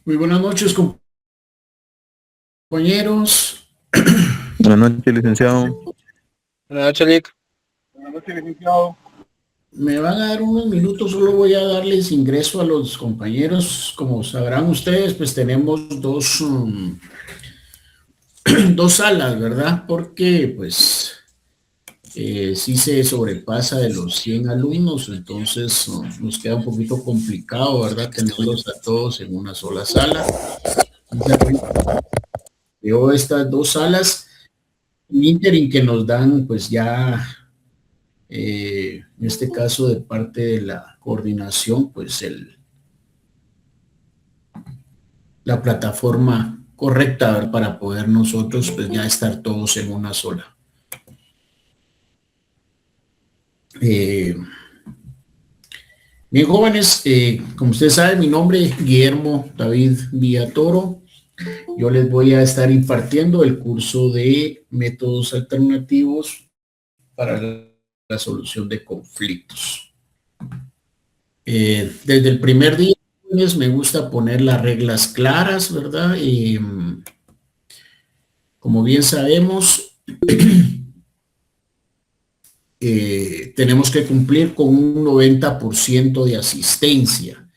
Muy buenas noches, compañeros. Buenas noches, licenciado. Buenas noches, Lick. Buenas noches, licenciado. Me van a dar unos minutos, solo voy a darles ingreso a los compañeros. Como sabrán ustedes, pues tenemos dos salas, ¿verdad? Porque pues sí se sobrepasa de los 100 alumnos, entonces nos queda un poquito complicado, ¿verdad? Tenerlos a todos en una sola sala. Veo estas dos salas, un ínterin que nos dan pues ya en este caso de parte de la coordinación, pues la plataforma correcta para poder nosotros pues ya estar todos en una sola. Bien, jóvenes, como ustedes saben, mi nombre es Guillermo David Villatoro. Yo les voy a estar impartiendo el curso de métodos alternativos para la solución de conflictos. Desde el primer día me gusta poner las reglas claras, ¿verdad? Como bien sabemos, tenemos que cumplir con un 90% de asistencia.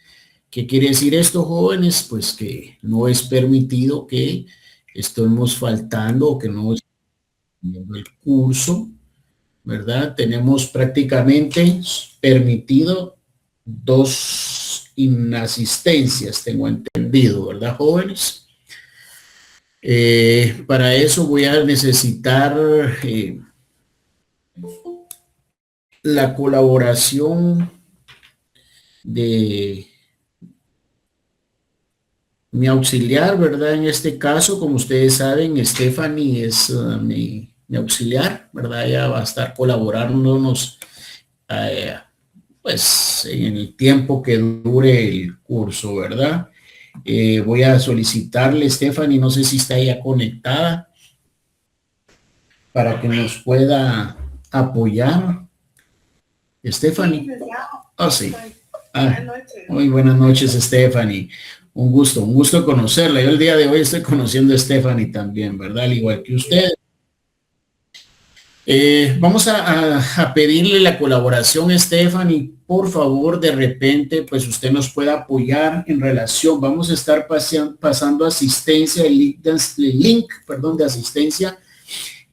¿Qué quiere decir esto, jóvenes? Pues que no es permitido que estemos faltando o que no estemos haciendo el curso, ¿verdad? Tenemos prácticamente permitido 2 inasistencias, tengo entendido, ¿verdad, jóvenes? Para eso voy a necesitar la colaboración de mi auxiliar, ¿verdad? En este caso, como ustedes saben, Stephanie es mi auxiliar, ¿verdad? Ella va a estar colaborándonos pues en el tiempo que dure el curso, ¿verdad? Voy a solicitarle, Stephanie, no sé si está ya conectada, para que nos pueda apoyar. Stephanie. Oh, sí. Muy buenas noches, Stephanie. Un gusto conocerla. Yo el día de hoy estoy conociendo a Stephanie también, ¿verdad? Al igual que usted. Vamos a pedirle la colaboración, Stephanie. Por favor, de repente, pues usted nos pueda apoyar en relación. Vamos a estar pasando asistencia, el link, perdón, de asistencia.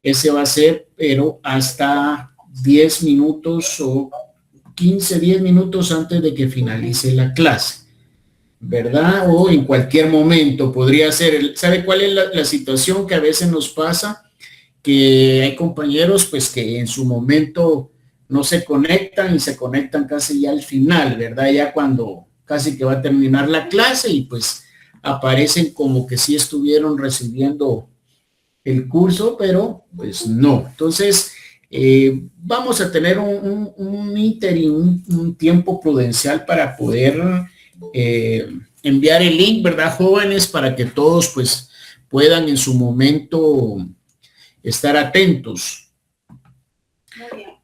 Ese va a ser, pero hasta 10 minutos o 15, 10 minutos antes de que finalice la clase, ¿verdad? O en cualquier momento podría ser. ¿Sabe cuál es la situación que a veces nos pasa? Que hay compañeros pues que en su momento no se conectan y se conectan casi ya al final, ¿verdad? Ya cuando casi que va a terminar la clase y pues aparecen como que sí estuvieron recibiendo el curso, pero pues no. Entonces, vamos a tener un interim, un tiempo prudencial para poder enviar el link, ¿verdad, jóvenes? Para que todos pues puedan en su momento estar atentos.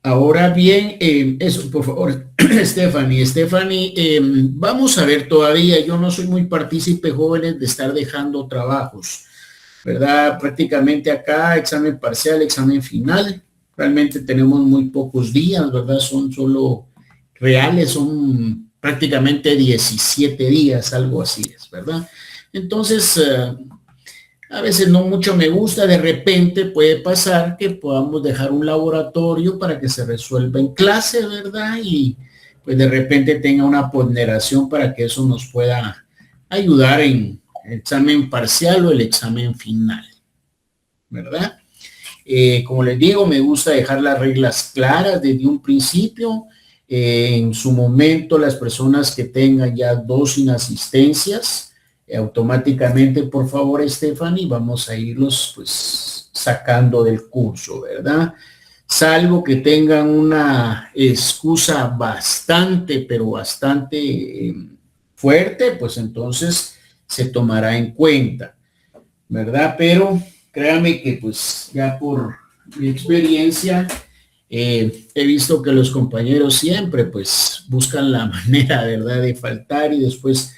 Ahora bien, eso, por favor, Stephanie, vamos a ver todavía, yo no soy muy partícipe, jóvenes, de estar dejando trabajos, ¿verdad? Prácticamente acá, examen parcial, examen final, realmente tenemos muy pocos días, ¿verdad? Son solo reales, son prácticamente 17 días, algo así es, ¿verdad? Entonces, a veces no mucho me gusta, de repente puede pasar que podamos dejar un laboratorio para que se resuelva en clase, ¿verdad? Y pues de repente tenga una ponderación para que eso nos pueda ayudar en el examen parcial o el examen final, ¿verdad? Como les digo, me gusta dejar las reglas claras desde un principio. En su momento, las personas que tengan ya 2 inasistencias, automáticamente, por favor, Stephanie, vamos a irlos pues sacando del curso, ¿verdad? Salvo que tengan una excusa bastante, pero bastante fuerte, pues entonces se tomará en cuenta, ¿verdad? Pero créame que pues ya por mi experiencia he visto que los compañeros siempre pues buscan la manera, ¿verdad?, de faltar y después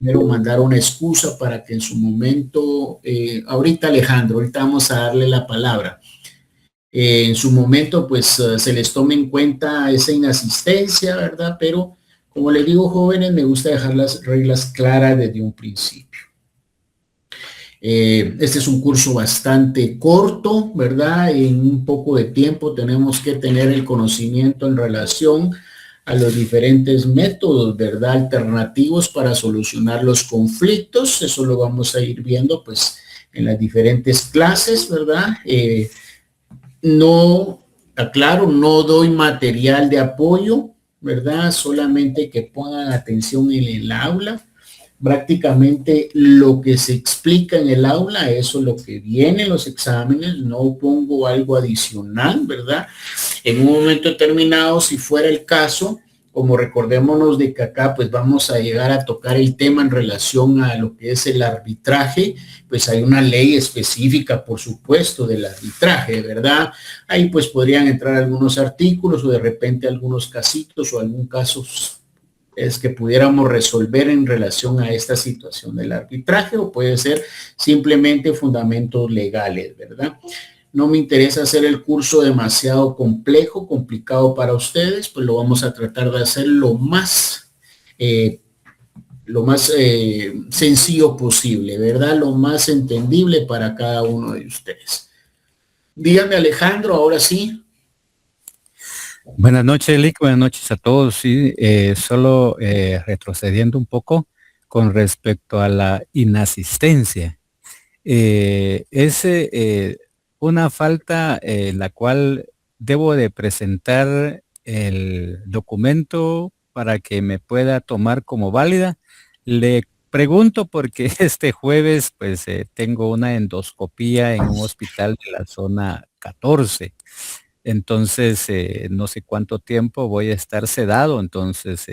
quiero mandar una excusa para que en su momento, ahorita Alejandro, ahorita vamos a darle la palabra. En su momento, pues se les tome en cuenta esa inasistencia, ¿verdad? Pero como les digo, jóvenes, me gusta dejar las reglas claras desde un principio. Este es un curso bastante corto, ¿verdad? En un poco de tiempo tenemos que tener el conocimiento en relación a los diferentes métodos, ¿verdad? Alternativos para solucionar los conflictos. Eso lo vamos a ir viendo, pues, en las diferentes clases, ¿verdad? No, aclaro, no doy material de apoyo, ¿verdad? Solamente que pongan atención en el aula. Prácticamente lo que se explica en el aula, eso es lo que viene en los exámenes, no pongo algo adicional, ¿verdad? En un momento determinado, si fuera el caso, como recordémonos de que acá pues vamos a llegar a tocar el tema en relación a lo que es el arbitraje, pues hay una ley específica, por supuesto, del arbitraje, ¿verdad? Ahí pues podrían entrar algunos artículos o de repente algunos casitos o algún caso es que pudiéramos resolver en relación a esta situación del arbitraje o puede ser simplemente fundamentos legales, ¿verdad? No me interesa hacer el curso demasiado complejo, complicado para ustedes, pues lo vamos a tratar de hacer lo más sencillo posible, ¿verdad? Lo más entendible para cada uno de ustedes. Dígame, Alejandro, ahora sí. Buenas noches, Lick. Buenas noches a todos. Sí, solo retrocediendo un poco con respecto a la inasistencia. Es una falta en la cual debo de presentar el documento para que me pueda tomar como válida. Le pregunto porque este jueves pues tengo una endoscopía en un hospital de la zona 14. Entonces, no sé cuánto tiempo voy a estar sedado, entonces,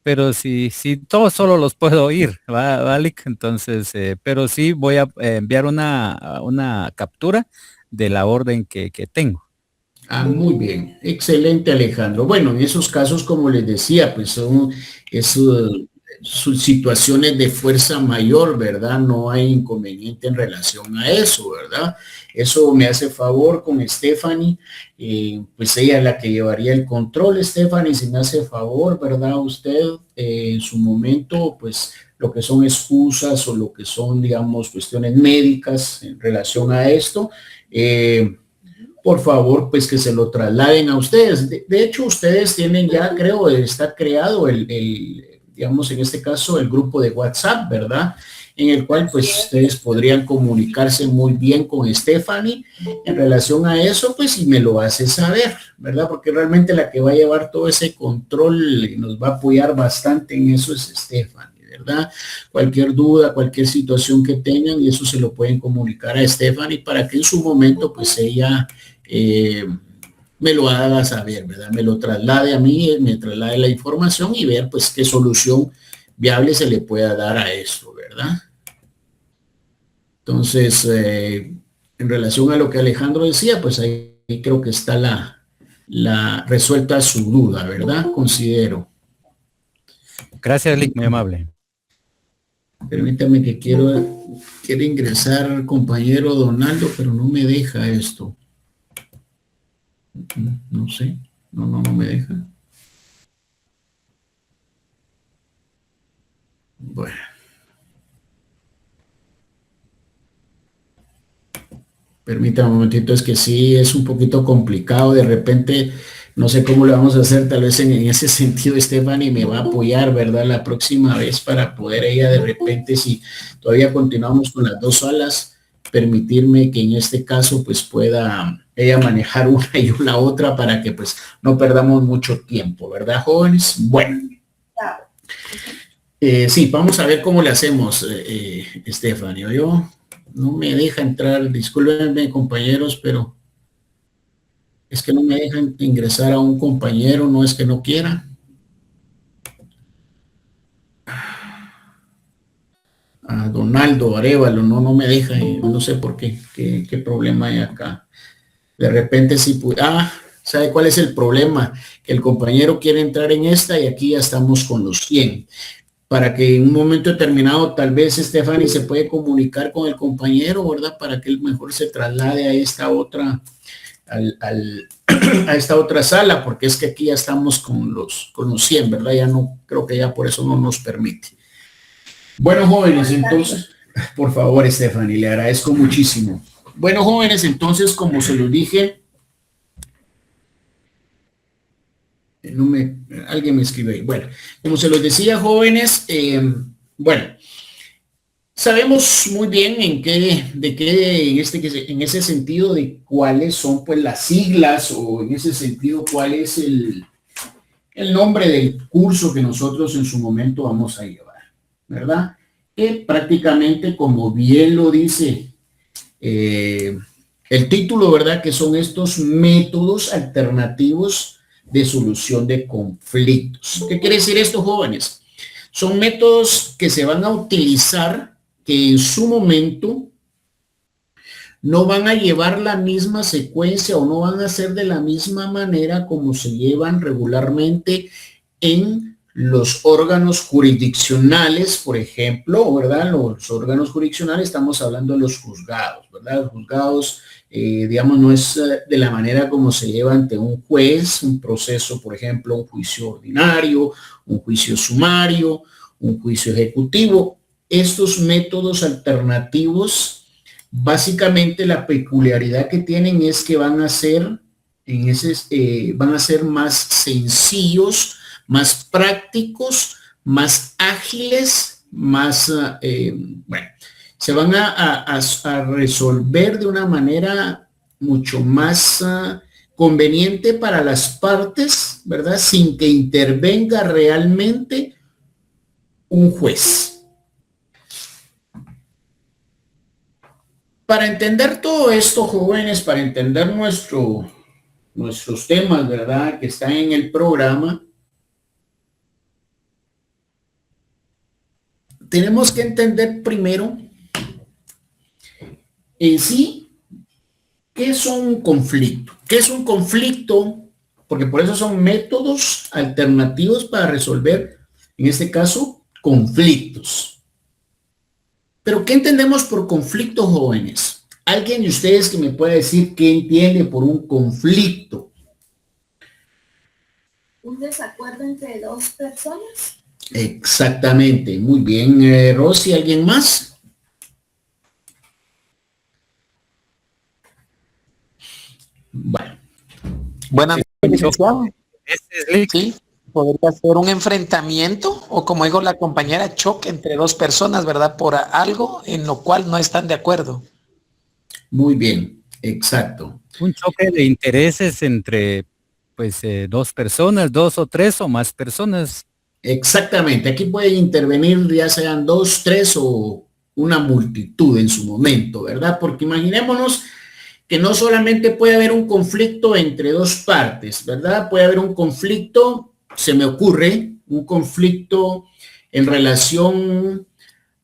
pero si todos solo los puedo oír, ¿vale? Entonces, pero sí voy a enviar una captura de la orden que tengo. Ah, muy bien, excelente, Alejandro. Bueno, en esos casos, como les decía, pues son sus situaciones de fuerza mayor, ¿verdad? No hay inconveniente en relación a eso, ¿verdad? Eso me hace favor con Stephanie, pues ella es la que llevaría el control. Stephanie, si me hace favor, ¿verdad? Usted en su momento, pues lo que son excusas o lo que son, digamos, cuestiones médicas en relación a esto, por favor, pues que se lo trasladen a ustedes. De hecho, ustedes tienen ya, creo, está creado digamos, en este caso, el grupo de WhatsApp, ¿verdad? En el cual, pues, ustedes podrían comunicarse muy bien con Stephanie en relación a eso, pues, y me lo hace saber, ¿verdad? Porque realmente la que va a llevar todo ese control y nos va a apoyar bastante en eso es Stephanie, ¿verdad? Cualquier duda, cualquier situación que tengan, y eso se lo pueden comunicar a Stephanie para que en su momento, pues, ella me lo haga saber, ¿verdad? Me lo traslade a mí, me traslade la información y ver pues qué solución viable se le pueda dar a esto, ¿verdad? Entonces, en relación a lo que Alejandro decía, pues ahí creo que está la resuelta su duda, ¿verdad? Considero. Gracias, Lick, muy amable. Permítame que quiere ingresar al compañero Donaldo, pero no me deja esto. No sé, no me deja. Bueno. Permítame un momentito, es que sí, es un poquito complicado. De repente, no sé cómo le vamos a hacer, tal vez en ese sentido, Stephanie me va a apoyar, ¿verdad? La próxima vez para poder ella de repente, si todavía continuamos con las dos salas, permitirme que en este caso pues pueda ella manejar una y yo la otra para que pues no perdamos mucho tiempo, ¿verdad, jóvenes? Bueno. Sí, vamos a ver cómo le hacemos, Stephanie. Yo no me deja entrar, discúlpenme compañeros, pero es que no me dejan ingresar a un compañero, no es que no quiera. A Donaldo Arevalo, no me deja, no sé por qué problema hay acá. De repente si ¿sabe cuál es el problema? Que el compañero quiere entrar en esta y aquí ya estamos con los 100. para que en un momento determinado tal vez Stephanie se puede comunicar con el compañero, ¿verdad? Para que él mejor se traslade a esta otra, a esta otra sala, porque es que aquí ya estamos con los 100, ¿verdad? Ya no, creo que ya por eso no nos permite. Bueno, jóvenes, entonces, por favor, Stephanie, le agradezco muchísimo. Bueno, jóvenes, entonces, como se los dije, alguien me escribe ahí. Bueno, como se los decía, jóvenes, bueno, sabemos muy bien en ese sentido de cuáles son pues las siglas o en ese sentido cuál es el nombre del curso que nosotros en su momento vamos a llevar, ¿verdad? Que prácticamente, como bien lo dice el título, ¿verdad? Que son estos métodos alternativos de solución de conflictos. ¿Qué quiere decir esto, jóvenes? Son métodos que se van a utilizar, que en su momento no van a llevar la misma secuencia o no van a ser de la misma manera como se llevan regularmente en los órganos jurisdiccionales, por ejemplo, ¿verdad? Los órganos jurisdiccionales, estamos hablando de los juzgados, ¿verdad? Los juzgados, digamos, no es de la manera como se lleva ante un juez, un proceso, por ejemplo, un juicio ordinario, un juicio sumario, un juicio ejecutivo. Estos métodos alternativos, básicamente la peculiaridad que tienen es que van a ser más sencillos, más prácticos, más ágiles, más, bueno, se van a resolver de una manera mucho más conveniente para las partes, ¿verdad? Sin que intervenga realmente un juez. Para entender todo esto, jóvenes, para entender nuestros temas, ¿verdad? Que están en el programa, tenemos que entender primero en sí qué es un conflicto. ¿Qué es un conflicto? Porque por eso son métodos alternativos para resolver, en este caso, conflictos. Pero ¿qué entendemos por conflicto, jóvenes? ¿Alguien de ustedes que me pueda decir qué entiende por un conflicto? Un desacuerdo entre dos personas. Exactamente, muy bien. Rosy, ¿alguien más? Bueno. Buenas noches, licenciado. Sí, podría ser un enfrentamiento o, como dijo la compañera, choque entre dos personas, ¿verdad? Por algo en lo cual no están de acuerdo. Muy bien, exacto. Un choque de intereses entre pues dos personas, dos o tres o más personas. Exactamente, aquí pueden intervenir ya sean 2, 3 o una multitud en su momento, ¿verdad? Porque imaginémonos que no solamente puede haber un conflicto entre dos partes, ¿verdad? Puede haber un conflicto, se me ocurre, un conflicto en relación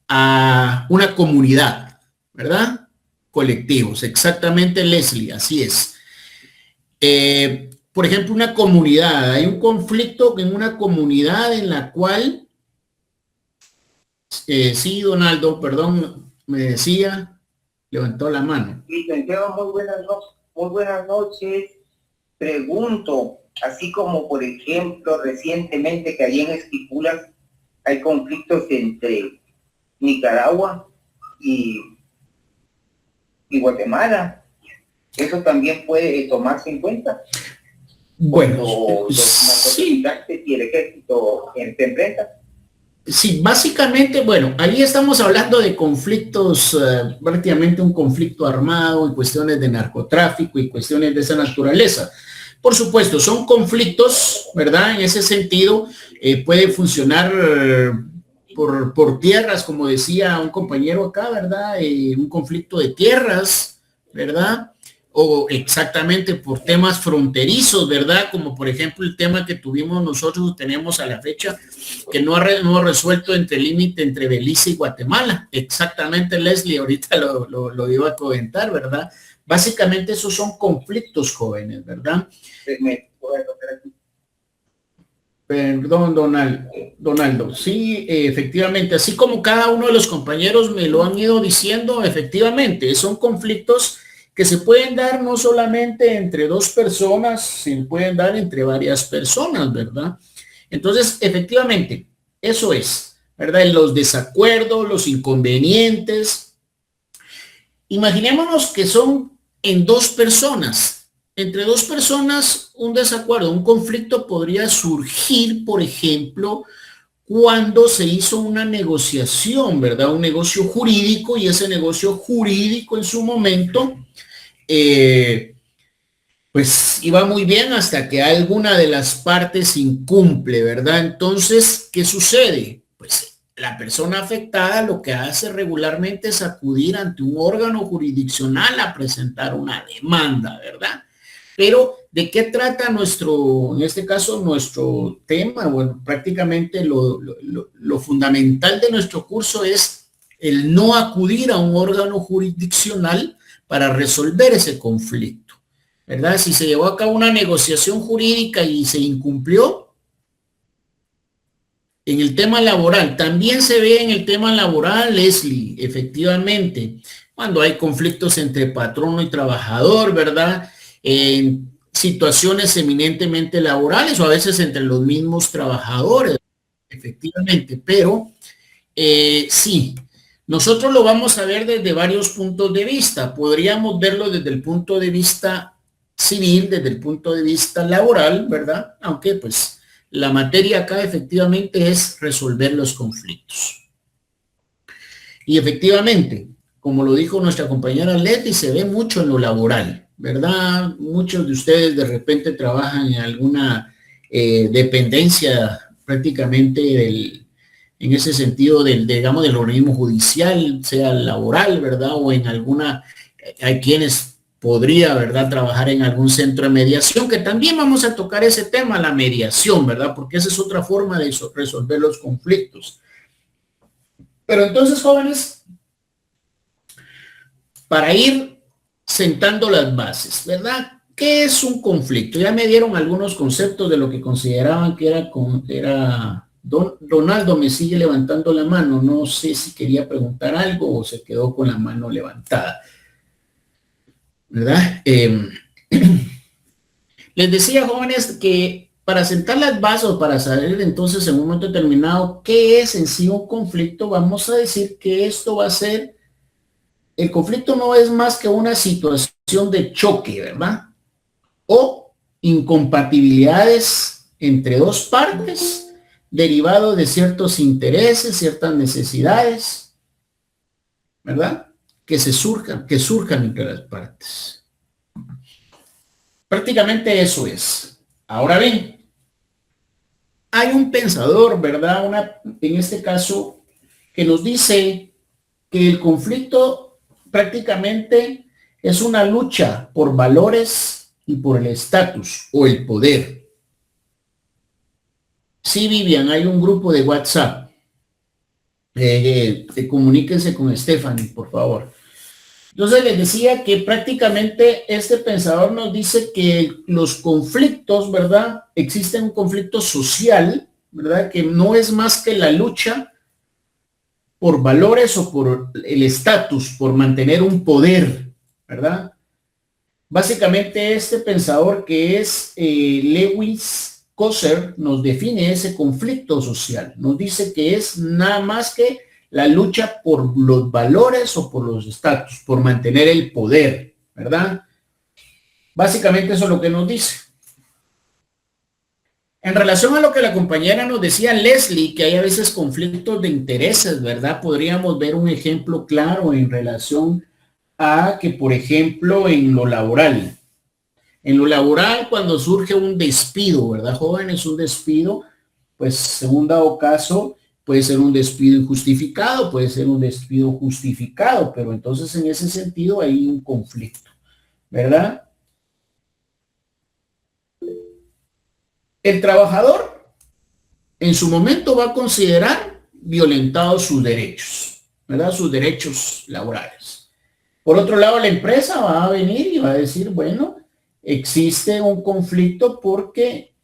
a una comunidad, ¿verdad? Colectivos, exactamente, Leslie, así es. Por ejemplo, una comunidad, hay un conflicto en una comunidad en la cual, sí, Donaldo, perdón, me decía, levantó la mano. Licenciado, muy buenas noches. Pregunto, así como por ejemplo recientemente que allí en Esquipulas hay conflictos entre Nicaragua y Guatemala, ¿eso también puede tomarse en cuenta? Bueno, los narcotraficantes y el ejército se enfrentan. Sí, básicamente, bueno, ahí estamos hablando de conflictos, prácticamente un conflicto armado y cuestiones de narcotráfico y cuestiones de esa naturaleza. Por supuesto, son conflictos, ¿verdad? En ese sentido, puede funcionar por tierras, como decía un compañero acá, ¿verdad? Un conflicto de tierras, ¿verdad? O exactamente por temas fronterizos, ¿verdad? Como por ejemplo el tema que tuvimos nosotros, tenemos a la fecha, que no ha resuelto entre el límite entre Belice y Guatemala. Exactamente, Leslie, ahorita lo iba a comentar, ¿verdad? Básicamente esos son conflictos, jóvenes, ¿verdad? Perdón, Donaldo. Sí, efectivamente, así como cada uno de los compañeros me lo han ido diciendo, efectivamente, son conflictos que se pueden dar no solamente entre dos personas, se pueden dar entre varias personas, ¿verdad? Entonces, efectivamente, eso es, ¿verdad? Los desacuerdos, los inconvenientes. Imaginémonos que son en dos personas. Entre dos personas, un desacuerdo, un conflicto podría surgir, por ejemplo, cuando se hizo una negociación, ¿verdad? Un negocio jurídico, y ese negocio jurídico en su momento, pues iba muy bien hasta que alguna de las partes incumple, ¿verdad? Entonces, ¿qué sucede? Pues la persona afectada lo que hace regularmente es acudir ante un órgano jurisdiccional a presentar una demanda, ¿verdad? Pero, ¿de qué trata en este caso, nuestro tema? Bueno, prácticamente lo fundamental de nuestro curso es el no acudir a un órgano jurisdiccional para resolver ese conflicto, ¿verdad? Si se llevó a cabo una negociación jurídica y se incumplió, en el tema laboral, también se ve en el tema laboral, Leslie, efectivamente, cuando hay conflictos entre patrono y trabajador, ¿verdad? En situaciones eminentemente laborales o a veces entre los mismos trabajadores, efectivamente, pero sí, nosotros lo vamos a ver desde varios puntos de vista. Podríamos verlo desde el punto de vista civil, desde el punto de vista laboral, ¿verdad? Aunque pues la materia acá efectivamente es resolver los conflictos. Y efectivamente, como lo dijo nuestra compañera Leti, se ve mucho en lo laboral, ¿verdad? Muchos de ustedes de repente trabajan en alguna dependencia prácticamente en ese sentido digamos, del organismo judicial, sea laboral, ¿verdad? O en alguna, hay quienes podría, ¿verdad?, trabajar en algún centro de mediación, que también vamos a tocar ese tema, la mediación, ¿verdad? Porque esa es otra forma de resolver los conflictos. Pero entonces, jóvenes, para ir sentando las bases, ¿verdad? ¿Qué es un conflicto? Ya me dieron algunos conceptos de lo que consideraban que era Donaldo me sigue levantando la mano. No sé si quería preguntar algo o se quedó con la mano levantada, ¿verdad? Les decía, jóvenes, que para sentar las bases o para saber entonces en un momento determinado qué es en sí un conflicto, vamos a decir que esto va a ser, el conflicto no es más que una situación de choque, ¿verdad? O incompatibilidades entre dos partes derivado de ciertos intereses, ciertas necesidades, ¿verdad? Que surjan entre las partes. Prácticamente eso es. Ahora bien, hay un pensador, ¿verdad? En este caso, que nos dice que el conflicto prácticamente es una lucha por valores y por el estatus o el poder. Sí, Vivian, hay un grupo de WhatsApp. Comuníquense con Stephanie, por favor. Entonces les decía que prácticamente este pensador nos dice que los conflictos, ¿verdad? Existe un conflicto social, ¿verdad? Que no es más que la lucha por valores o por el estatus, por mantener un poder, ¿verdad? Básicamente este pensador que es Lewis Coser nos define ese conflicto social. Nos dice que es nada más que la lucha por los valores o por los estatus, por mantener el poder, ¿verdad? Básicamente eso es lo que nos dice. En relación a lo que la compañera nos decía, Leslie, que hay a veces conflictos de intereses, ¿verdad? Podríamos ver un ejemplo claro en relación a que, por ejemplo, en lo laboral, cuando surge un despido, ¿verdad, jóvenes? Un despido, pues según dado caso, puede ser un despido injustificado, puede ser un despido justificado, pero entonces en ese sentido hay un conflicto, ¿verdad? El trabajador en su momento va a considerar violentados sus derechos, ¿verdad? Sus derechos laborales. Por otro lado, la empresa va a venir y va a decir, bueno, existe un conflicto porque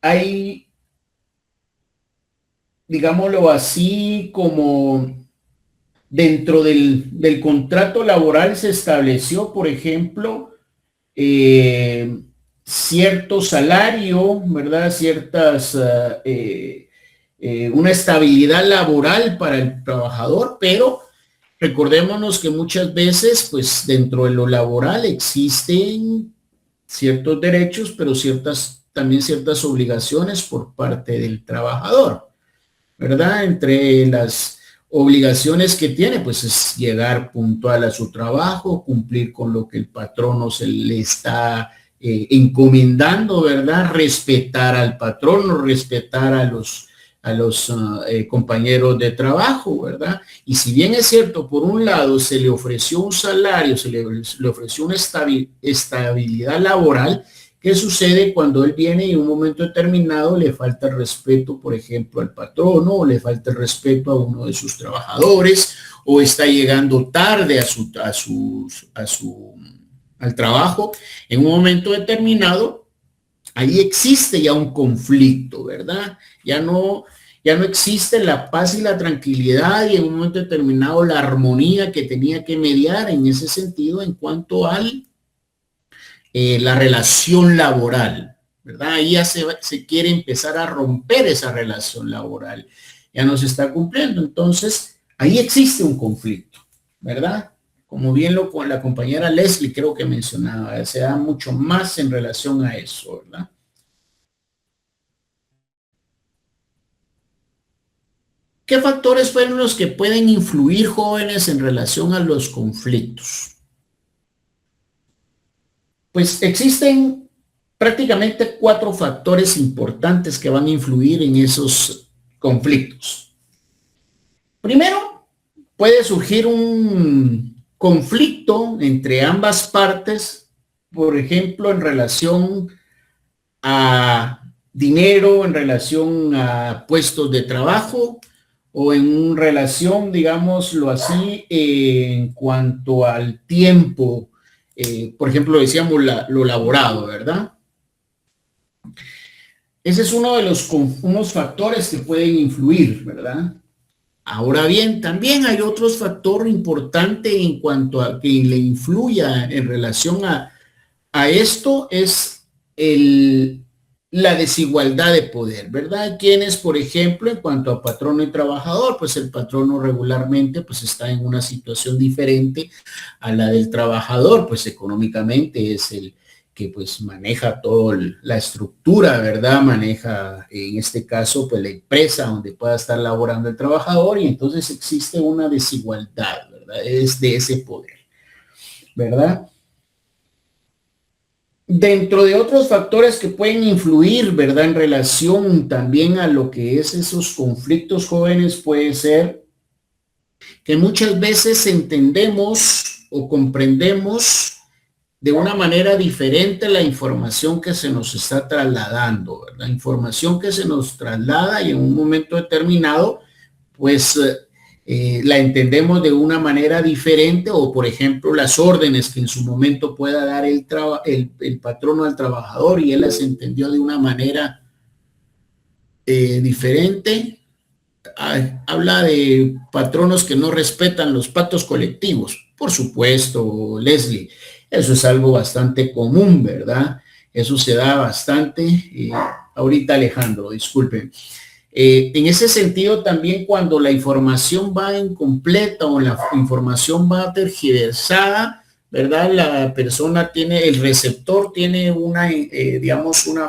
hay, digámoslo así, como dentro del contrato laboral se estableció, por ejemplo, cierto salario, ¿verdad? Una estabilidad laboral para el trabajador, pero recordémonos que muchas veces, pues dentro de lo laboral existen ciertos derechos, pero también ciertas obligaciones por parte del trabajador, ¿verdad? Entre las obligaciones que tiene, pues es llegar puntual a su trabajo, cumplir con lo que el patrono se le está encomendando, ¿verdad? Respetar al patrono, respetar a los compañeros de trabajo, ¿verdad? Y si bien es cierto, por un lado se le ofreció un salario, se le ofreció una estabilidad laboral, ¿qué sucede cuando él viene y en un momento determinado le falta el respeto, por ejemplo, al patrono, o le falta el respeto a uno de sus trabajadores, o está llegando tarde al trabajo? En un momento determinado, ahí existe ya un conflicto, ¿verdad? Ya no existe la paz y la tranquilidad, y en un momento determinado la armonía que tenía que mediar en ese sentido en cuanto a la relación laboral, ¿verdad? Ahí ya se quiere empezar a romper esa relación laboral. Ya no se está cumpliendo. Entonces, ahí existe un conflicto, ¿verdad? Como bien la compañera Leslie creo que mencionaba, se da mucho más en relación a eso, ¿verdad? ¿Qué factores fueron los que pueden influir, jóvenes, en relación a los conflictos? Pues existen prácticamente 4 factores importantes que van a influir en esos conflictos. Primero, puede surgir un conflicto entre ambas partes, por ejemplo, en relación a dinero, en relación a puestos de trabajo, o en relación, digámoslo así, en cuanto al tiempo, por ejemplo, decíamos lo laborado, ¿verdad? Ese es uno de unos factores que pueden influir, ¿verdad? Ahora bien, también hay otros factores importantes en cuanto a que le influya en relación a esto, es la desigualdad de poder, ¿verdad? Quienes, por ejemplo, en cuanto a patrono y trabajador, pues el patrono regularmente pues está en una situación diferente a la del trabajador, pues económicamente es el que pues maneja toda la estructura, ¿verdad? Maneja en este caso pues la empresa donde pueda estar laborando el trabajador, y entonces existe una desigualdad, ¿verdad? Es de ese poder, ¿verdad? Dentro de otros factores que pueden influir, ¿verdad? En relación también a lo que es esos conflictos, jóvenes, puede ser que muchas veces entendemos o comprendemos de una manera diferente la información que se nos está trasladando, ¿verdad? Información que se nos traslada y en un momento determinado, pues la entendemos de una manera diferente, o por ejemplo las órdenes que en su momento pueda dar el patrono al trabajador y él las entendió de una manera diferente. Habla de patronos que no respetan los pactos colectivos. Por supuesto, Leslie, eso es algo bastante común, ¿verdad? Eso se da bastante. Ahorita Alejandro, disculpen. En ese sentido también, cuando la información va incompleta o la información va tergiversada, ¿verdad? La persona el receptor tiene digamos, una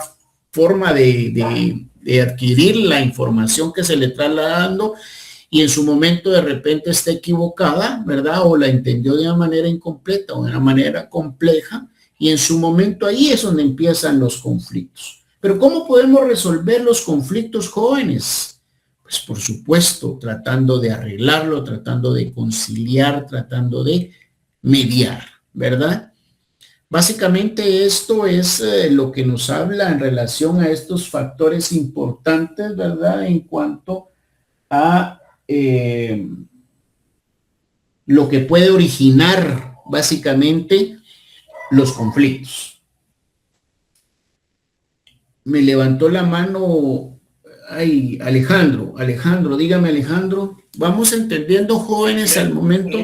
forma de adquirir la información que se le está dando, y en su momento de repente está equivocada, ¿verdad? O la entendió de una manera incompleta o de una manera compleja, y en su momento ahí es donde empiezan los conflictos. Pero ¿cómo podemos resolver los conflictos, jóvenes? Pues por supuesto, tratando de arreglarlo, tratando de conciliar, tratando de mediar, ¿verdad? Básicamente esto es lo que nos habla en relación a estos factores importantes, ¿verdad? En cuanto a lo que puede originar básicamente los conflictos. me levantó la mano, ay, Alejandro, dígame Alejandro, vamos entendiendo jóvenes al momento,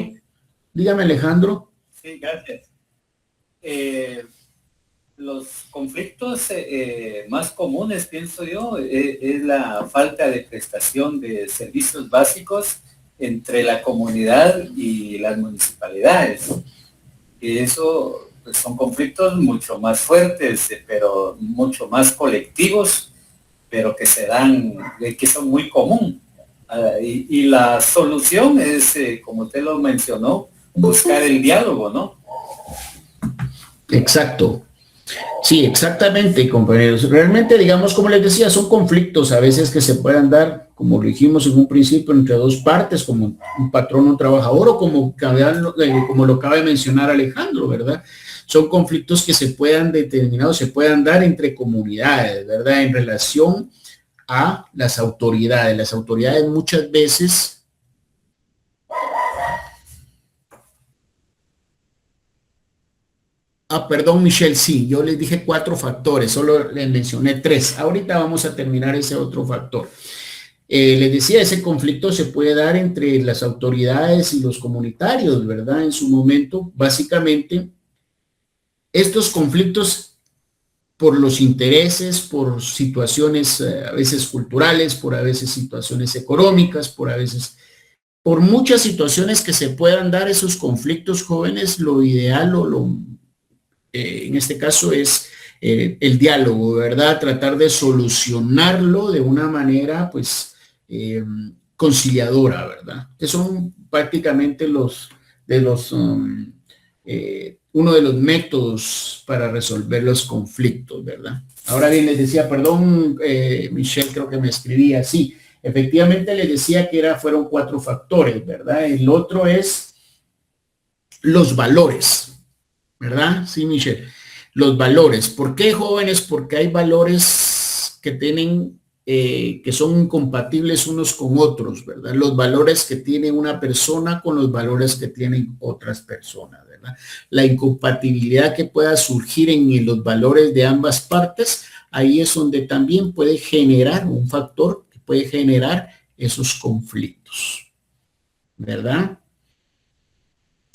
dígame Alejandro. Sí, gracias. Los conflictos más comunes, pienso yo, es la falta de prestación de servicios básicos entre la comunidad y las municipalidades. Y eso pues, son conflictos mucho más fuertes, pero mucho más colectivos, pero que se dan, que son muy común. Y la solución es, como usted lo mencionó, buscar el diálogo, ¿no? Exacto. Sí, exactamente, compañeros. Realmente, digamos, como les decía, son conflictos a veces que se puedan dar, como lo dijimos en un principio, entre dos partes, como un patrón, un trabajador, o como lo acaba de mencionar Alejandro, ¿verdad? Son conflictos que se puedan determinar, se puedan dar entre comunidades, ¿verdad? En relación a las autoridades. Las autoridades muchas veces perdón, Michelle, sí, yo les dije 4 factores, solo les mencioné 3. Ahorita vamos a terminar ese otro factor. Les decía, ese conflicto se puede dar entre las autoridades y los comunitarios, ¿verdad? En su momento, básicamente, estos conflictos por los intereses, por situaciones a veces culturales, por a veces situaciones económicas, por muchas situaciones que se puedan dar esos conflictos jóvenes, lo ideal en este caso es el diálogo, ¿verdad? Tratar de solucionarlo de una manera, pues, conciliadora, ¿verdad? Que son prácticamente uno de los métodos para resolver los conflictos, ¿verdad? Ahora bien, les decía, perdón, Michelle, creo que me escribía así. Efectivamente, les decía que fueron 4 factores, ¿verdad? El otro es los valores, ¿verdad? Sí, Michelle. Los valores. ¿Por qué, jóvenes? Porque hay valores que tienen, que son incompatibles unos con otros, ¿verdad? Los valores que tiene una persona con los valores que tienen otras personas, ¿verdad? La incompatibilidad que pueda surgir en los valores de ambas partes, ahí es donde también puede generar un factor que puede generar esos conflictos, ¿verdad?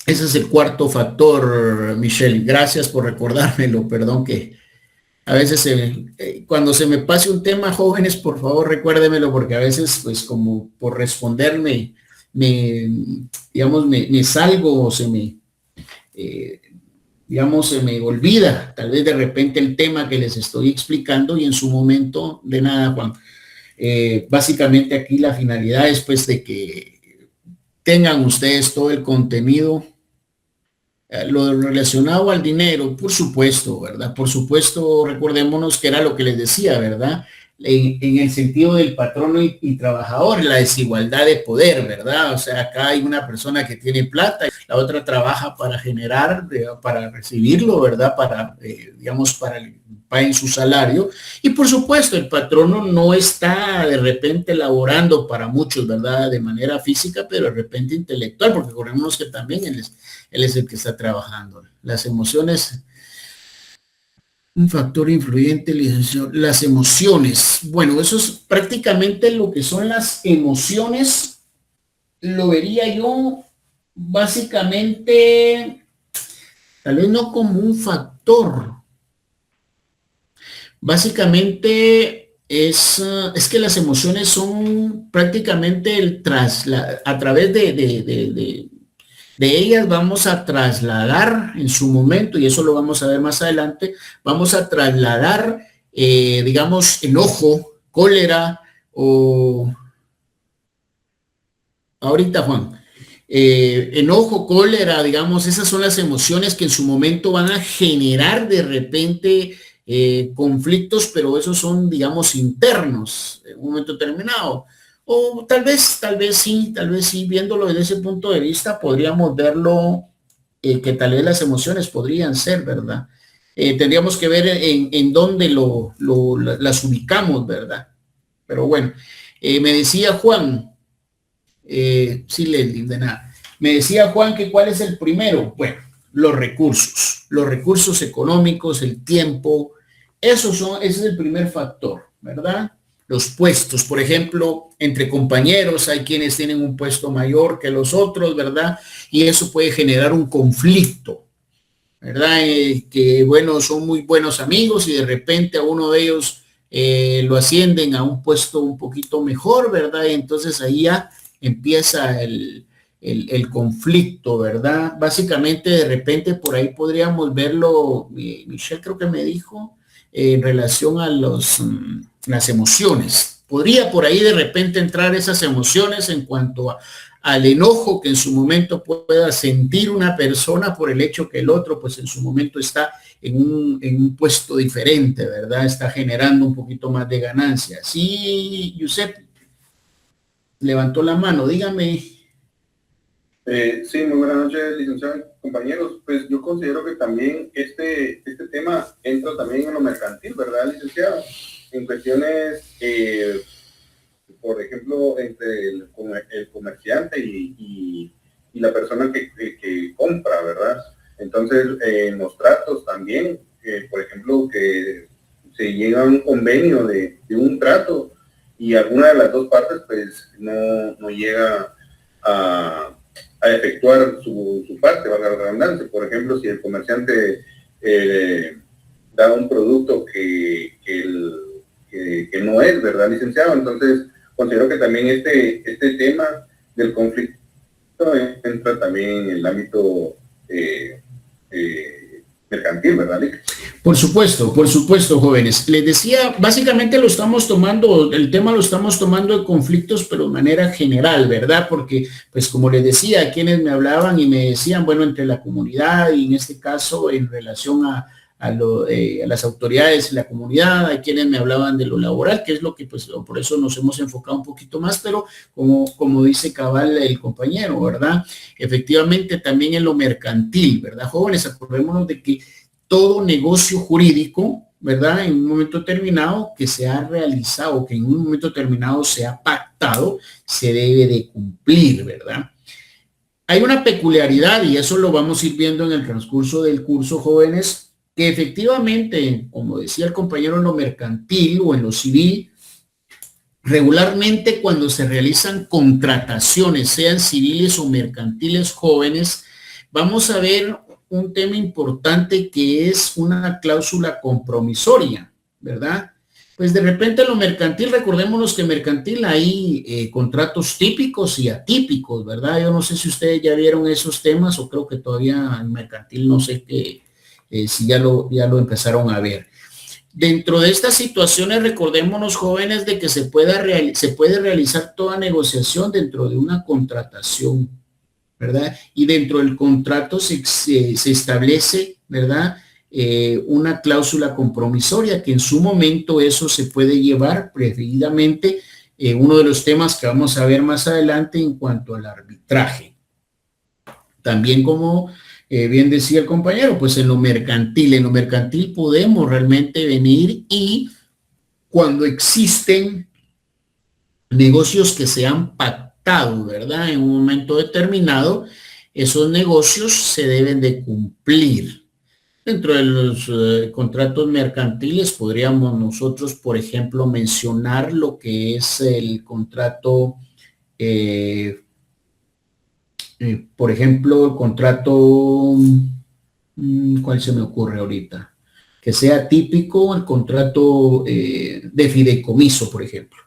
Ese es el cuarto factor, Michelle. Gracias por recordármelo. Perdón que a veces cuando se me pase un tema, jóvenes, por favor, recuérdemelo, porque a veces, pues, como por responderme, me salgo o se me olvida, tal vez de repente el tema que les estoy explicando y en su momento, de nada, Juan. Básicamente aquí la finalidad es, pues, de que tengan ustedes todo el contenido, lo relacionado al dinero, por supuesto, ¿verdad? Por supuesto, recordémonos que era lo que les decía, ¿verdad? En el sentido del patrono y trabajador, la desigualdad de poder, ¿verdad? O sea, acá hay una persona que tiene plata, la otra trabaja para generar, para recibirlo, ¿verdad? Para paguen su salario. Y por supuesto, el patrono no está de repente laborando para muchos, ¿verdad? De manera física, pero de repente intelectual, porque recordemos que también él es el que está trabajando. Las emociones, un factor influyente, las emociones. Bueno, eso es prácticamente lo que son las emociones. Lo vería yo básicamente, tal vez no como un factor. Básicamente es que las emociones son prácticamente a través de ellas vamos a trasladar en su momento, y eso lo vamos a ver más adelante, vamos a trasladar, digamos, enojo, cólera, o ahorita, Juan, enojo, cólera, digamos, esas son las emociones que en su momento van a generar de repente conflictos, pero esos son, digamos, internos en un momento determinado. O tal vez sí, viéndolo desde ese punto de vista, podríamos verlo, que tal vez las emociones podrían ser, ¿verdad? Tendríamos que ver en dónde las ubicamos, ¿verdad? Pero bueno, me decía Juan, sí, Leslie, de nada. Me decía Juan que ¿cuál es el primero? Bueno, los recursos económicos, el tiempo, Ese es el primer factor, ¿verdad? Los puestos, por ejemplo, entre compañeros hay quienes tienen un puesto mayor que los otros, ¿verdad? Y eso puede generar un conflicto, ¿verdad? Que bueno, son muy buenos amigos y de repente a uno de ellos lo ascienden a un puesto un poquito mejor, ¿verdad? Y entonces ahí ya empieza el conflicto, ¿verdad? Básicamente de repente por ahí podríamos verlo, Michelle creo que me dijo, en relación a las emociones. Podría por ahí de repente entrar esas emociones en cuanto al enojo que en su momento pueda sentir una persona por el hecho que el otro pues en su momento está en un puesto diferente, ¿verdad? Está generando un poquito más de ganancia. Sí, Yusef levantó la mano, dígame. Sí, muy buenas noches, licenciado, compañeros. Pues yo considero que también este tema entra también en lo mercantil, ¿verdad, licenciado? En cuestiones, por ejemplo, entre el comerciante y la persona que compra, ¿verdad? Entonces, en los tratos también, por ejemplo, que se llega a un convenio de un trato y alguna de las dos partes, pues, no llega a efectuar su parte, valga la redundancia. Por ejemplo, si el comerciante da un producto que no es, ¿verdad, licenciado? Entonces, considero que también este tema del conflicto entra también en el ámbito mercantil, ¿verdad, Lic? Por supuesto, jóvenes. Les decía, básicamente el tema lo estamos tomando de conflictos, pero de manera general, ¿verdad? Porque, pues como les decía, quienes me hablaban y me decían, bueno, entre la comunidad y en este caso en relación a las autoridades y la comunidad, hay quienes me hablaban de lo laboral, que es lo que, pues, por eso nos hemos enfocado un poquito más, pero como dice cabal el compañero, ¿verdad? Efectivamente también en lo mercantil, ¿verdad? Jóvenes, acordémonos de que todo negocio jurídico, ¿verdad? En un momento determinado que se ha realizado, que en un momento determinado se ha pactado, se debe de cumplir, ¿verdad? Hay una peculiaridad y eso lo vamos a ir viendo en el transcurso del curso, jóvenes, que efectivamente, como decía el compañero, en lo mercantil o en lo civil, regularmente cuando se realizan contrataciones, sean civiles o mercantiles, jóvenes, vamos a ver un tema importante que es una cláusula compromisoria, ¿verdad? Pues de repente en lo mercantil, recordémonos que en mercantil hay contratos típicos y atípicos, ¿verdad? Yo no sé si ustedes ya vieron esos temas o creo que todavía en mercantil no sé qué, si ya lo empezaron a ver. Dentro de estas situaciones, recordémonos, jóvenes, de que se puede realizar toda negociación dentro de una contratación, ¿verdad? Y dentro del contrato se establece, ¿verdad? Una cláusula compromisoria que en su momento eso se puede llevar preferidamente uno de los temas que vamos a ver más adelante en cuanto al arbitraje. También como bien decía el compañero, pues en lo mercantil podemos realmente venir y cuando existen negocios que se han pactado, ¿verdad? En un momento determinado, esos negocios se deben de cumplir. Dentro de los contratos mercantiles podríamos nosotros, por ejemplo, mencionar lo que es el contrato, por ejemplo, el contrato, ¿cuál se me ocurre ahorita? Que sea típico el contrato de fideicomiso, por ejemplo,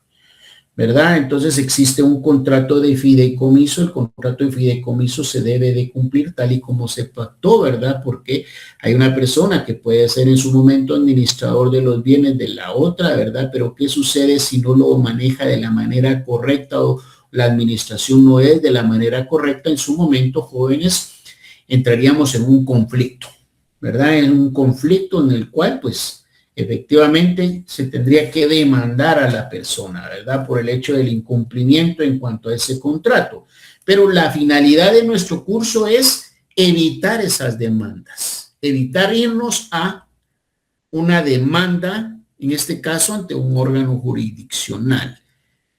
¿verdad? Entonces existe un contrato de fideicomiso, el contrato de fideicomiso se debe de cumplir tal y como se pactó, ¿verdad? Porque hay una persona que puede ser en su momento administrador de los bienes de la otra, ¿verdad? Pero ¿qué sucede si no lo maneja de la manera correcta o la administración no es de la manera correcta? En su momento, jóvenes, entraríamos en un conflicto, ¿verdad? En un conflicto en el cual, pues, efectivamente se tendría que demandar a la persona, ¿verdad? Por el hecho del incumplimiento en cuanto a ese contrato. Pero la finalidad de nuestro curso es evitar esas demandas, evitar irnos a una demanda, en este caso ante un órgano jurisdiccional.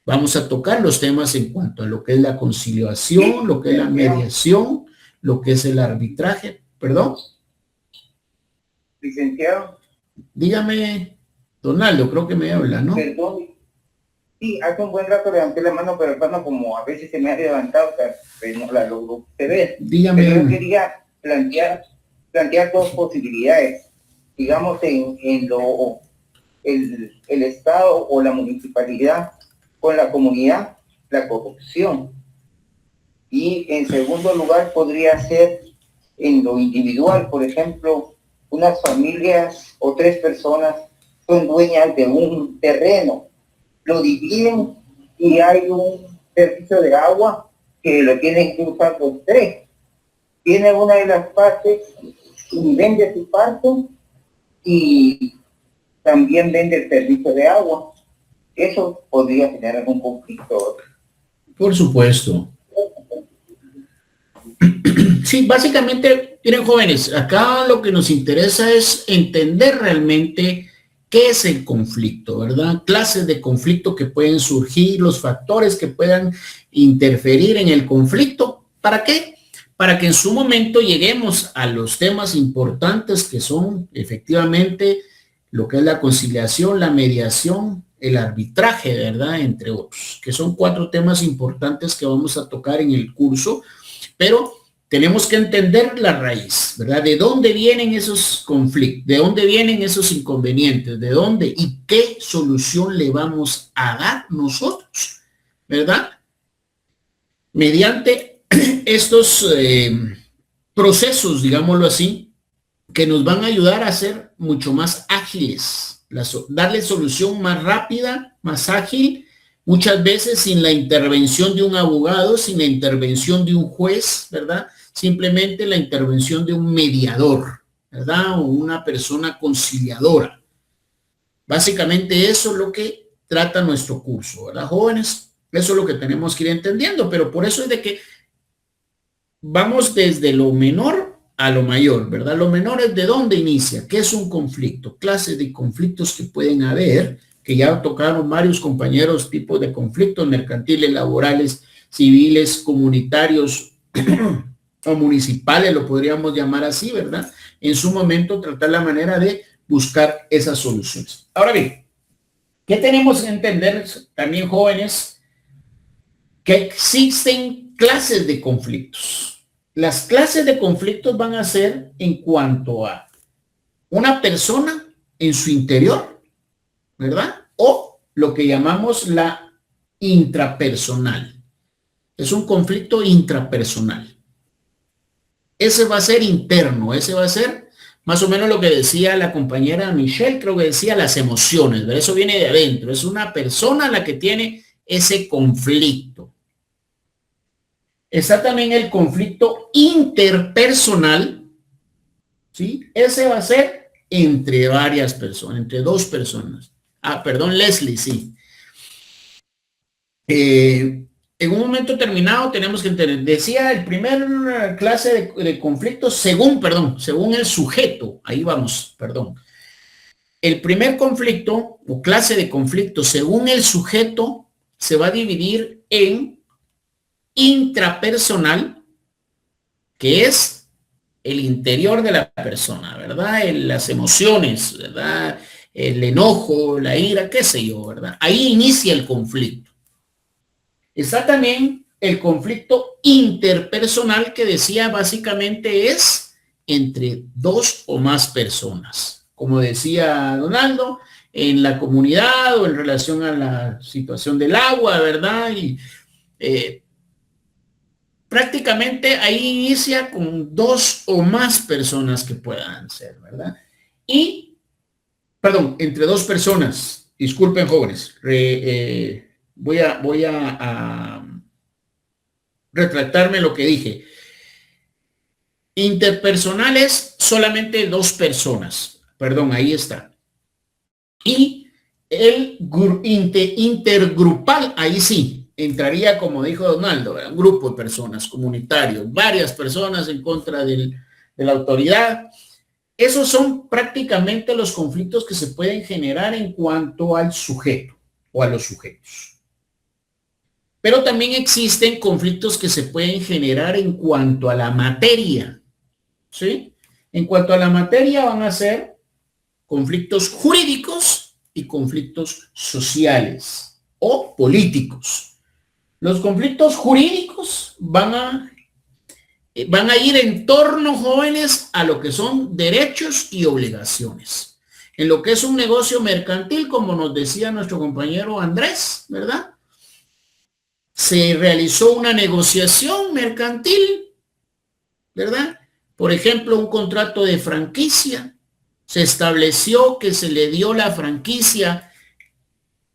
Vamos a tocar los temas en cuanto a lo que es la conciliación, lo que es la mediación, lo que es el arbitraje. ¿Perdón? Licenciado. Dígame. Donaldo, creo que me habla, ¿no? Perdón. Sí, hace un buen rato levanté la mano, pero hermano, como a veces se me ha levantado, o sea, pues no la logro ver. Dígame. Pero yo quería plantear dos posibilidades. Digamos, el Estado o la municipalidad con la comunidad, la corrupción. Y en segundo lugar podría ser en lo individual, por ejemplo, unas familias o 3 personas son dueñas de un terreno, lo dividen y hay un servicio de agua que lo tienen que usar los 3. Tiene una de las partes y vende su parte y también vende el servicio de agua. Eso podría generar un conflicto. Por supuesto. Sí, básicamente, miren jóvenes, acá lo que nos interesa es entender realmente qué es el conflicto, ¿verdad? Clases de conflicto que pueden surgir, los factores que puedan interferir en el conflicto. ¿Para qué? Para que en su momento lleguemos a los temas importantes que son efectivamente lo que es la conciliación, la mediación, el arbitraje, ¿verdad? Entre otros, que son 4 temas importantes que vamos a tocar en el curso, pero tenemos que entender la raíz, ¿verdad? ¿De dónde vienen esos conflictos? ¿De dónde vienen esos inconvenientes? ¿De dónde? ¿Y qué solución le vamos a dar nosotros? ¿Verdad? Mediante estos procesos, digámoslo así, que nos van a ayudar a ser mucho más ágiles, darle solución más rápida, más ágil, muchas veces sin la intervención de un abogado, sin la intervención de un juez, ¿verdad? Simplemente la intervención de un mediador, ¿verdad? O una persona conciliadora. Básicamente eso es lo que trata nuestro curso, ¿verdad, jóvenes? Eso es lo que tenemos que ir entendiendo, pero por eso es de que vamos desde lo menor a lo mayor, ¿verdad? Lo menor es de dónde inicia, qué es un conflicto, clases de conflictos que pueden haber, que ya tocaron varios compañeros, tipos de conflictos mercantiles, laborales, civiles, comunitarios o municipales, lo podríamos llamar así, ¿verdad? En su momento tratar la manera de buscar esas soluciones. Ahora bien, ¿qué tenemos que entender también, jóvenes? Que existen clases de conflictos. Las clases de conflictos van a ser en cuanto a una persona en su interior, ¿verdad? O lo que llamamos la intrapersonal. Es un conflicto intrapersonal. Ese va a ser interno, ese va a ser más o menos lo que decía la compañera Michelle, creo que decía las emociones, ¿verdad? Eso viene de adentro, es una persona la que tiene ese conflicto. Está también el conflicto interpersonal, ¿sí? Ese va a ser entre varias personas, entre 2 personas. Ah, perdón, Leslie, sí. En un momento terminado tenemos que entender, decía el primer clase de conflictos según el sujeto, ahí vamos, perdón. El primer conflicto o clase de conflicto según el sujeto se va a dividir en intrapersonal, que es el interior de la persona, ¿verdad? Las emociones, ¿verdad? El enojo, la ira, qué sé yo, ¿verdad? Ahí inicia el conflicto. Está también el conflicto interpersonal, que decía básicamente es entre 2 o más personas. Como decía Donaldo, en la comunidad o en relación a la situación del agua, ¿verdad? Y prácticamente ahí inicia con 2 o más personas que puedan ser, ¿verdad? Y, perdón, entre 2 personas, disculpen jóvenes, voy a retractarme lo que dije. Interpersonales, solamente 2 personas, perdón, ahí está. Y el intergrupal, ahí sí, entraría, como dijo Donaldo, un grupo de personas, comunitarios, varias personas en contra de la autoridad. Esos son prácticamente los conflictos que se pueden generar en cuanto al sujeto o a los sujetos. Pero también existen conflictos que se pueden generar en cuanto a la materia, ¿sí? En cuanto a la materia van a ser conflictos jurídicos y conflictos sociales o políticos. Los conflictos jurídicos van a ir en torno, jóvenes, a lo que son derechos y obligaciones. En lo que es un negocio mercantil, como nos decía nuestro compañero Andrés, ¿verdad? Se realizó una negociación mercantil, ¿verdad? Por ejemplo, un contrato de franquicia. Se estableció que se le dio la franquicia.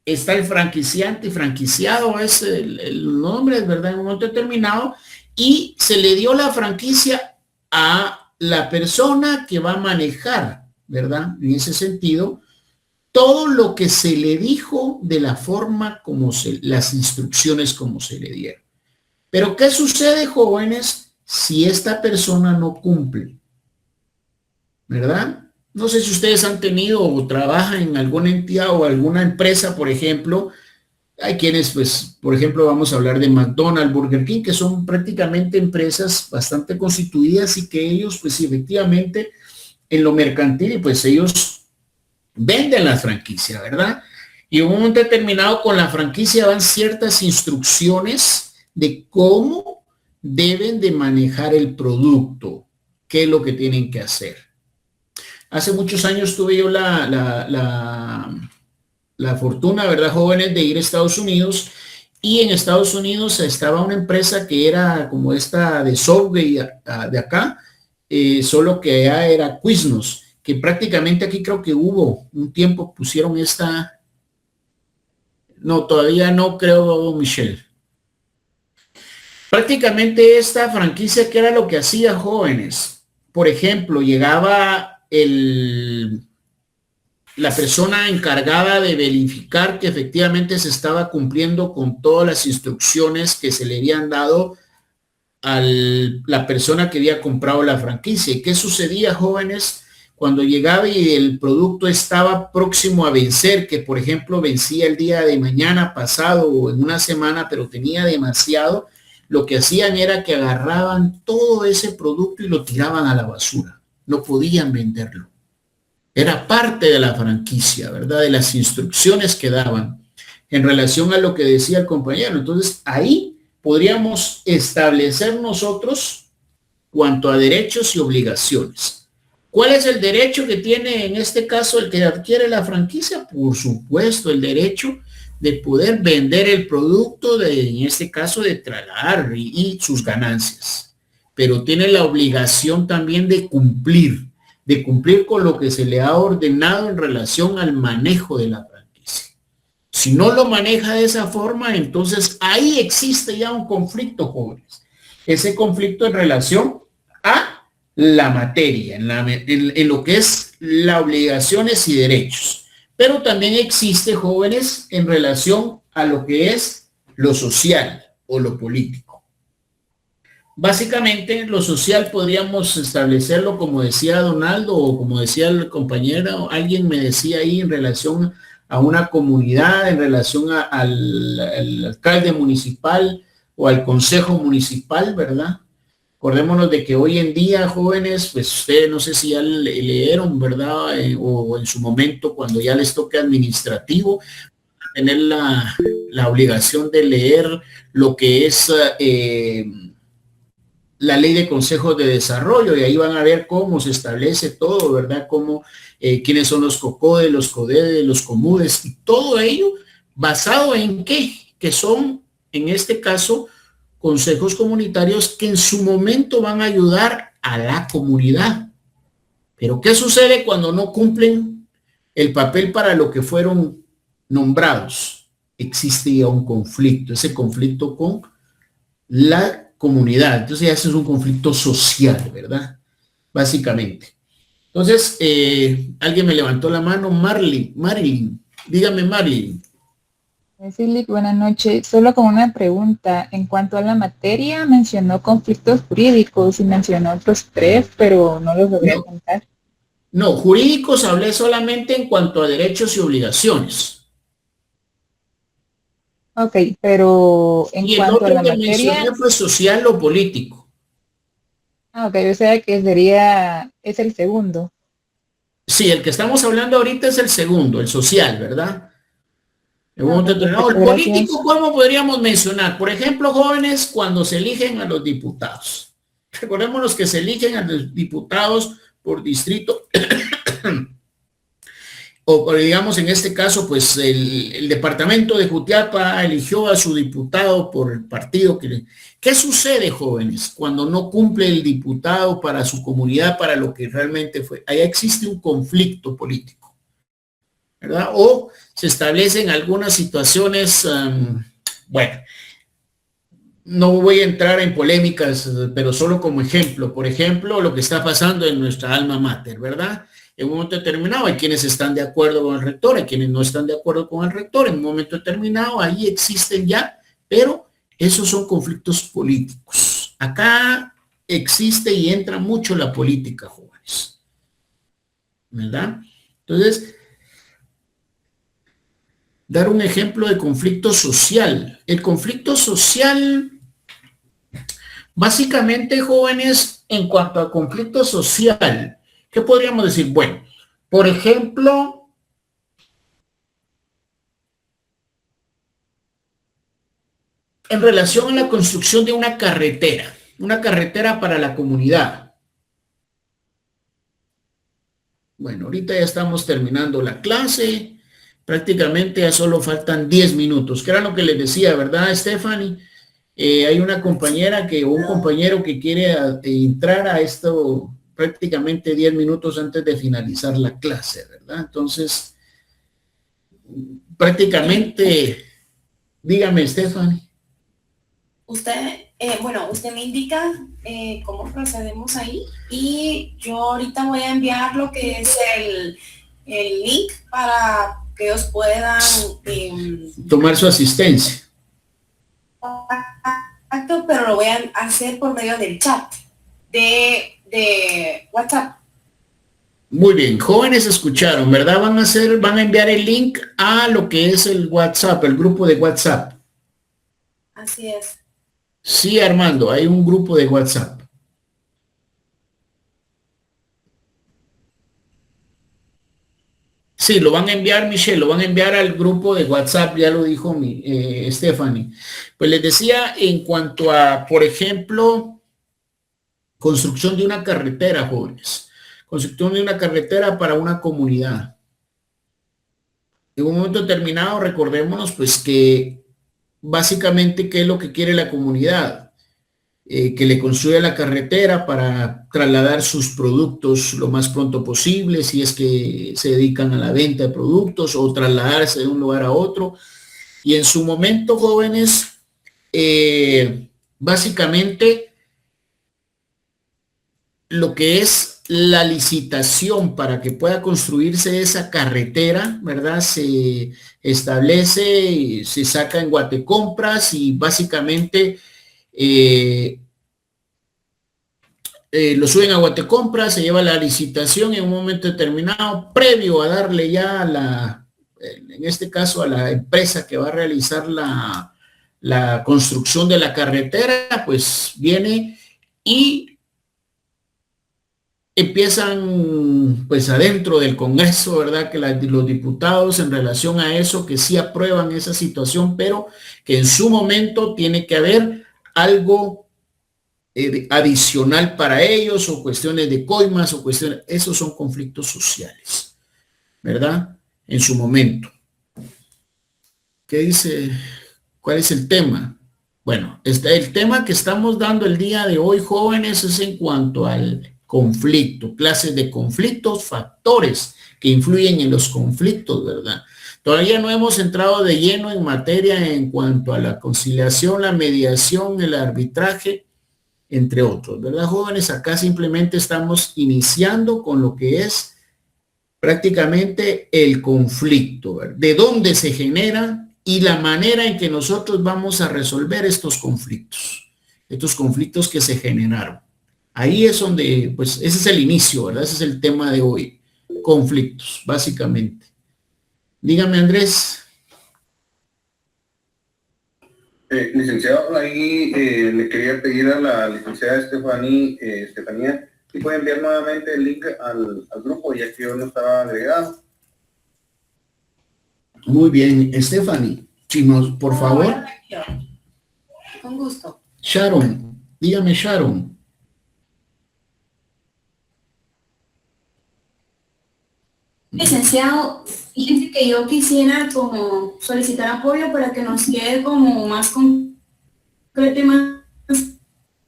Está el franquiciante y franquiciado, es el nombre, ¿verdad? En un momento determinado. Y se le dio la franquicia a la persona que va a manejar, ¿verdad? En ese sentido, todo lo que se le dijo de la forma como las instrucciones como se le dieron. Pero ¿qué sucede, jóvenes, si esta persona no cumple? ¿Verdad? No sé si ustedes han tenido o trabajan en alguna entidad o alguna empresa, por ejemplo. Hay quienes, pues, por ejemplo, vamos a hablar de McDonald's, Burger King, que son prácticamente empresas bastante constituidas y que ellos, pues, efectivamente, en lo mercantil, pues ellos venden la franquicia, ¿verdad? Y en un momento determinado con la franquicia van ciertas instrucciones de cómo deben de manejar el producto, qué es lo que tienen que hacer. Hace muchos años tuve yo la fortuna, ¿verdad, jóvenes, de ir a Estados Unidos, y en Estados Unidos estaba una empresa que era como esta de Subway de acá, solo que allá era Quiznos, que prácticamente aquí creo que hubo un tiempo pusieron esta, no, todavía no creo, Michelle. Prácticamente esta franquicia, que era lo que hacía, jóvenes, por ejemplo, llegaba la persona encargada de verificar que efectivamente se estaba cumpliendo con todas las instrucciones que se le habían dado a la persona que había comprado la franquicia. ¿Y qué sucedía, jóvenes? Cuando llegaba y el producto estaba próximo a vencer, que por ejemplo vencía el día de mañana pasado o en una semana, pero tenía demasiado, lo que hacían era que agarraban todo ese producto y lo tiraban a la basura. No podían venderlo. Era parte de la franquicia, ¿verdad? De las instrucciones que daban en relación a lo que decía el compañero. Entonces, ahí podríamos establecer nosotros cuanto a derechos y obligaciones. ¿Cuál es el derecho que tiene en este caso el que adquiere la franquicia? Por supuesto, el derecho de poder vender el producto, en este caso, de trasladar y sus ganancias. Pero tiene la obligación también de cumplir con lo que se le ha ordenado en relación al manejo de la franquicia. Si no lo maneja de esa forma, entonces ahí existe ya un conflicto, jóvenes. Ese conflicto en relación a la materia, en lo que es las obligaciones y derechos. Pero también existe, jóvenes, en relación a lo que es lo social o lo político. Básicamente, lo social podríamos establecerlo, como decía Donaldo, o como decía el compañero, alguien me decía ahí, en relación a una comunidad, en relación al alcalde municipal o al consejo municipal, ¿verdad? Acordémonos de que hoy en día, jóvenes, pues ustedes no sé si ya leyeron, ¿verdad? O en su momento, cuando ya les toque administrativo, tener la obligación de leer lo que es la ley de consejos de desarrollo, y ahí van a ver cómo se establece todo, ¿verdad? Cómo, quiénes son los COCODES, los CODEDES, los COMUDES, y todo ello basado en qué, que son, en este caso, consejos comunitarios que en su momento van a ayudar a la comunidad. Pero ¿qué sucede cuando no cumplen el papel para lo que fueron nombrados? Existe ya un conflicto, ese conflicto con la comunidad. Entonces ya ese es un conflicto social, ¿verdad? Básicamente. Entonces, alguien me levantó la mano, Marilyn. Dígame, Marilyn. Silly, buenas noches. Solo como una pregunta. En cuanto a la materia, mencionó conflictos jurídicos y mencionó otros 3, pero no los logré contar. No, jurídicos hablé solamente en cuanto a derechos y obligaciones. Ok, pero en y cuanto a la que materia... mencioné fue social o político. Ah, ok, o sea que sería, es el segundo. Sí, el que estamos hablando ahorita es el segundo, el social, ¿verdad? El Gracias. político, ¿cómo podríamos mencionar? Por ejemplo, jóvenes, cuando se eligen a los diputados. Recordémonos que se eligen a los diputados por distrito o digamos en este caso, pues el departamento de Jutiapa eligió a su diputado por el partido que... ¿Qué sucede, jóvenes, cuando no cumple el diputado para su comunidad, para lo que realmente fue? Allá existe un conflicto político, ¿verdad? O se establecen algunas situaciones, bueno, no voy a entrar en polémicas, pero solo como ejemplo. Por ejemplo, lo que está pasando en nuestra alma mater, ¿verdad? En un momento determinado hay quienes están de acuerdo con el rector, hay quienes no están de acuerdo con el rector. En un momento determinado ahí existen ya, pero esos son conflictos políticos. Acá existe y entra mucho la política, jóvenes, ¿verdad? Entonces, dar un ejemplo de conflicto social. El conflicto social, básicamente, jóvenes, en cuanto a conflicto social, ¿qué podríamos decir? Bueno, por ejemplo, en relación a la construcción de una carretera para la comunidad. Bueno, ahorita ya estamos terminando la clase, prácticamente ya solo faltan 10 minutos, que era lo que les decía, ¿verdad, Stephanie? Hay una compañera o un compañero que quiere entrar a esto prácticamente 10 minutos antes de finalizar la clase, ¿verdad? Entonces, prácticamente, dígame, Stephanie. Usted, usted me indica cómo procedemos ahí y yo ahorita voy a enviar lo que es el link para que ellos puedan tomar su asistencia. Pero lo voy a hacer por medio del chat de WhatsApp. Muy bien, jóvenes escucharon, ¿verdad? Van a enviar el link a lo que es el WhatsApp, el grupo de WhatsApp. Así es. Sí, Armando, hay un grupo de WhatsApp. Sí, lo van a enviar, Michelle, lo van a enviar al grupo de WhatsApp, ya lo dijo Stephanie. Pues les decía, en cuanto a, por ejemplo, construcción de una carretera, jóvenes. Construcción de una carretera para una comunidad. En un momento determinado, recordémonos, pues que básicamente, ¿qué es lo que quiere la comunidad? Que le construya la carretera para trasladar sus productos lo más pronto posible, si es que se dedican a la venta de productos o trasladarse de un lugar a otro. Y en su momento, jóvenes, básicamente lo que es la licitación para que pueda construirse esa carretera, ¿verdad? Se establece, se saca en Guatecompras y básicamente lo suben a Guatecompras, se lleva la licitación en un momento determinado, previo a darle ya en este caso a la empresa que va a realizar la construcción de la carretera, pues viene y empiezan pues adentro del Congreso, ¿verdad? Que los diputados en relación a eso, que sí aprueban esa situación, pero que en su momento tiene que haber algo adicional para ellos o cuestiones de coimas o cuestiones, esos son conflictos sociales, ¿verdad? En su momento. ¿Qué dice? ¿Cuál es el tema? Bueno, el tema que estamos dando el día de hoy, jóvenes, es en cuanto al conflicto, clases de conflictos, factores que influyen en los conflictos, ¿verdad? Todavía no hemos entrado de lleno en materia en cuanto a la conciliación, la mediación, el arbitraje, entre otros, ¿verdad, jóvenes? Acá simplemente estamos iniciando con lo que es prácticamente el conflicto, ¿verdad? De dónde se genera y la manera en que nosotros vamos a resolver estos conflictos que se generaron. Ahí es donde, pues, ese es el inicio, ¿verdad? Ese es el tema de hoy, conflictos, básicamente. Dígame, Andrés. Licenciado, ahí le quería pedir a la licenciada Estefanía Si pueden enviar nuevamente el link al grupo, ya que yo no estaba agregado. Muy bien, Stephanie, si nos, por favor. Con gusto. Sharon, dígame Sharon. Licenciado, fíjense que yo quisiera como solicitar apoyo para que nos quede como más concreto y más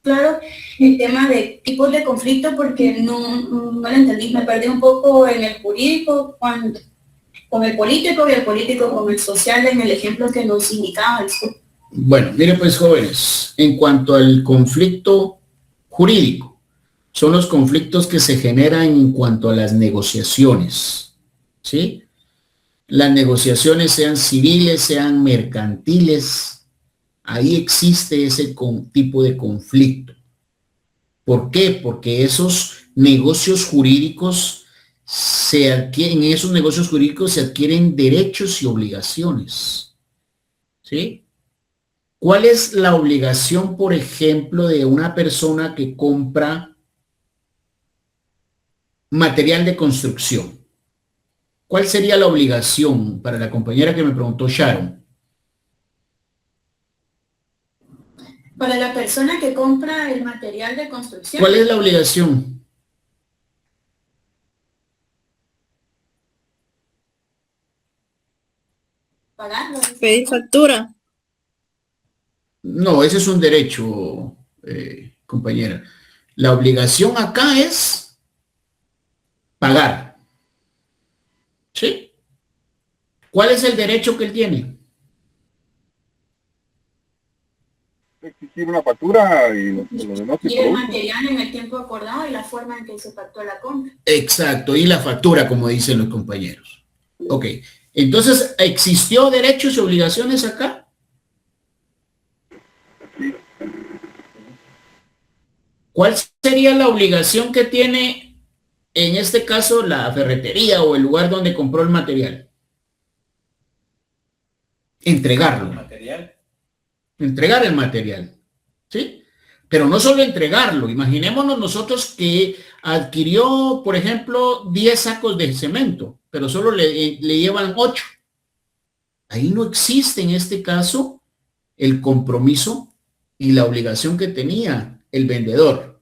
claro el tema de tipos de conflicto, porque no lo entendí, me perdí un poco en el jurídico con el político y el político con el social en el ejemplo que nos indicaba. Bueno, mire pues jóvenes, en cuanto al conflicto jurídico, son los conflictos que se generan en cuanto a las negociaciones, ¿sí? Las negociaciones sean civiles, sean mercantiles, ahí existe ese tipo de conflicto. ¿Por qué? Porque esos negocios jurídicos en esos negocios jurídicos se adquieren derechos y obligaciones, ¿sí? ¿Cuál es la obligación, por ejemplo, de una persona que compra material de construcción? ¿Cuál sería la obligación para la compañera que me preguntó, Sharon? Para la persona que compra el material de construcción. ¿Cuál es la obligación? Pagarlo. Pedir factura. No, ese es un derecho, compañera. La obligación acá es pagar. ¿Sí? ¿Cuál es el derecho que él tiene? Exigir una factura y lo demás que Y el material en el tiempo acordado y la forma en que se pactó la compra. Exacto, y la factura, como dicen los compañeros. Ok, entonces, ¿existió derechos y obligaciones acá? ¿Cuál sería la obligación que tiene, en este caso, la ferretería o el lugar donde compró el material? Entregarlo. Entregar el material, ¿sí? Pero no solo entregarlo, imaginémonos nosotros que adquirió, por ejemplo, 10 sacos de cemento, pero solo le llevan 8. Ahí no existe en este caso el compromiso y la obligación que tenía el vendedor.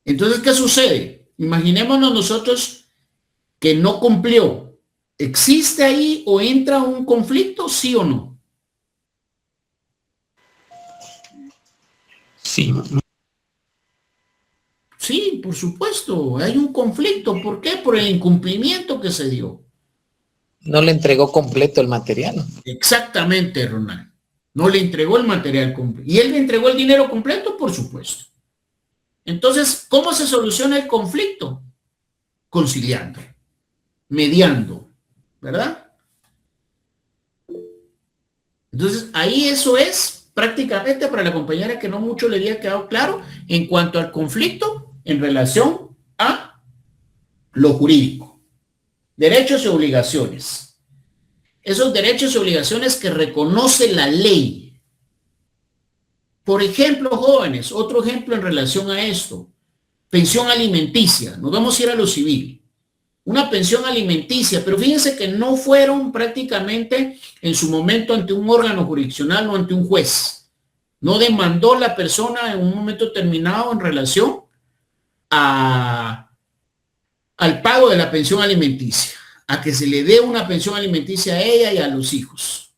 Entonces, ¿qué sucede? Imaginémonos nosotros que no cumplió. ¿Existe ahí o entra un conflicto, sí o no? Sí. Sí, por supuesto, hay un conflicto. ¿Por qué? Por el incumplimiento que se dio. No le entregó completo el material. Exactamente, Ronald. No le entregó el material completo. ¿Y él le entregó el dinero completo? Por supuesto. Entonces, ¿cómo se soluciona el conflicto? Conciliando, mediando, ¿verdad? Entonces, ahí eso es prácticamente para la compañera que no mucho le había quedado claro en cuanto al conflicto en relación a lo jurídico. Derechos y obligaciones. Esos derechos y obligaciones que reconoce la ley. Por ejemplo, jóvenes, otro ejemplo en relación a esto. Pensión alimenticia. Nos vamos a ir a lo civil. Una pensión alimenticia, pero fíjense que no fueron prácticamente en su momento ante un órgano jurisdiccional o ante un juez. No demandó la persona en un momento determinado en relación al pago de la pensión alimenticia, a que se le dé una pensión alimenticia a ella y a los hijos.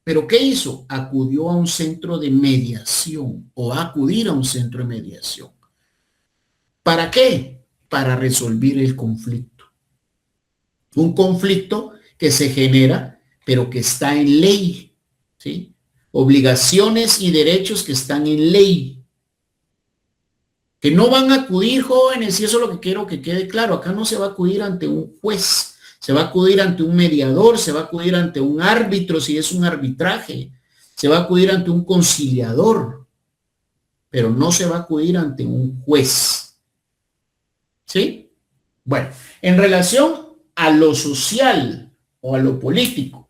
¿Pero qué hizo? Acudió a un centro de mediación o va a acudir a un centro de mediación. ¿Para qué? Para resolver el conflicto. Un conflicto que se genera, pero que está en ley, ¿sí? Obligaciones y derechos que están en ley. Que no van a acudir, jóvenes, y eso es lo que quiero que quede claro. Acá no se va a acudir ante un juez, se va a acudir ante un mediador, se va a acudir ante un árbitro, si es un arbitraje, se va a acudir ante un conciliador, pero no se va a acudir ante un juez. ¿Sí? Bueno, en relación a lo social o a lo político,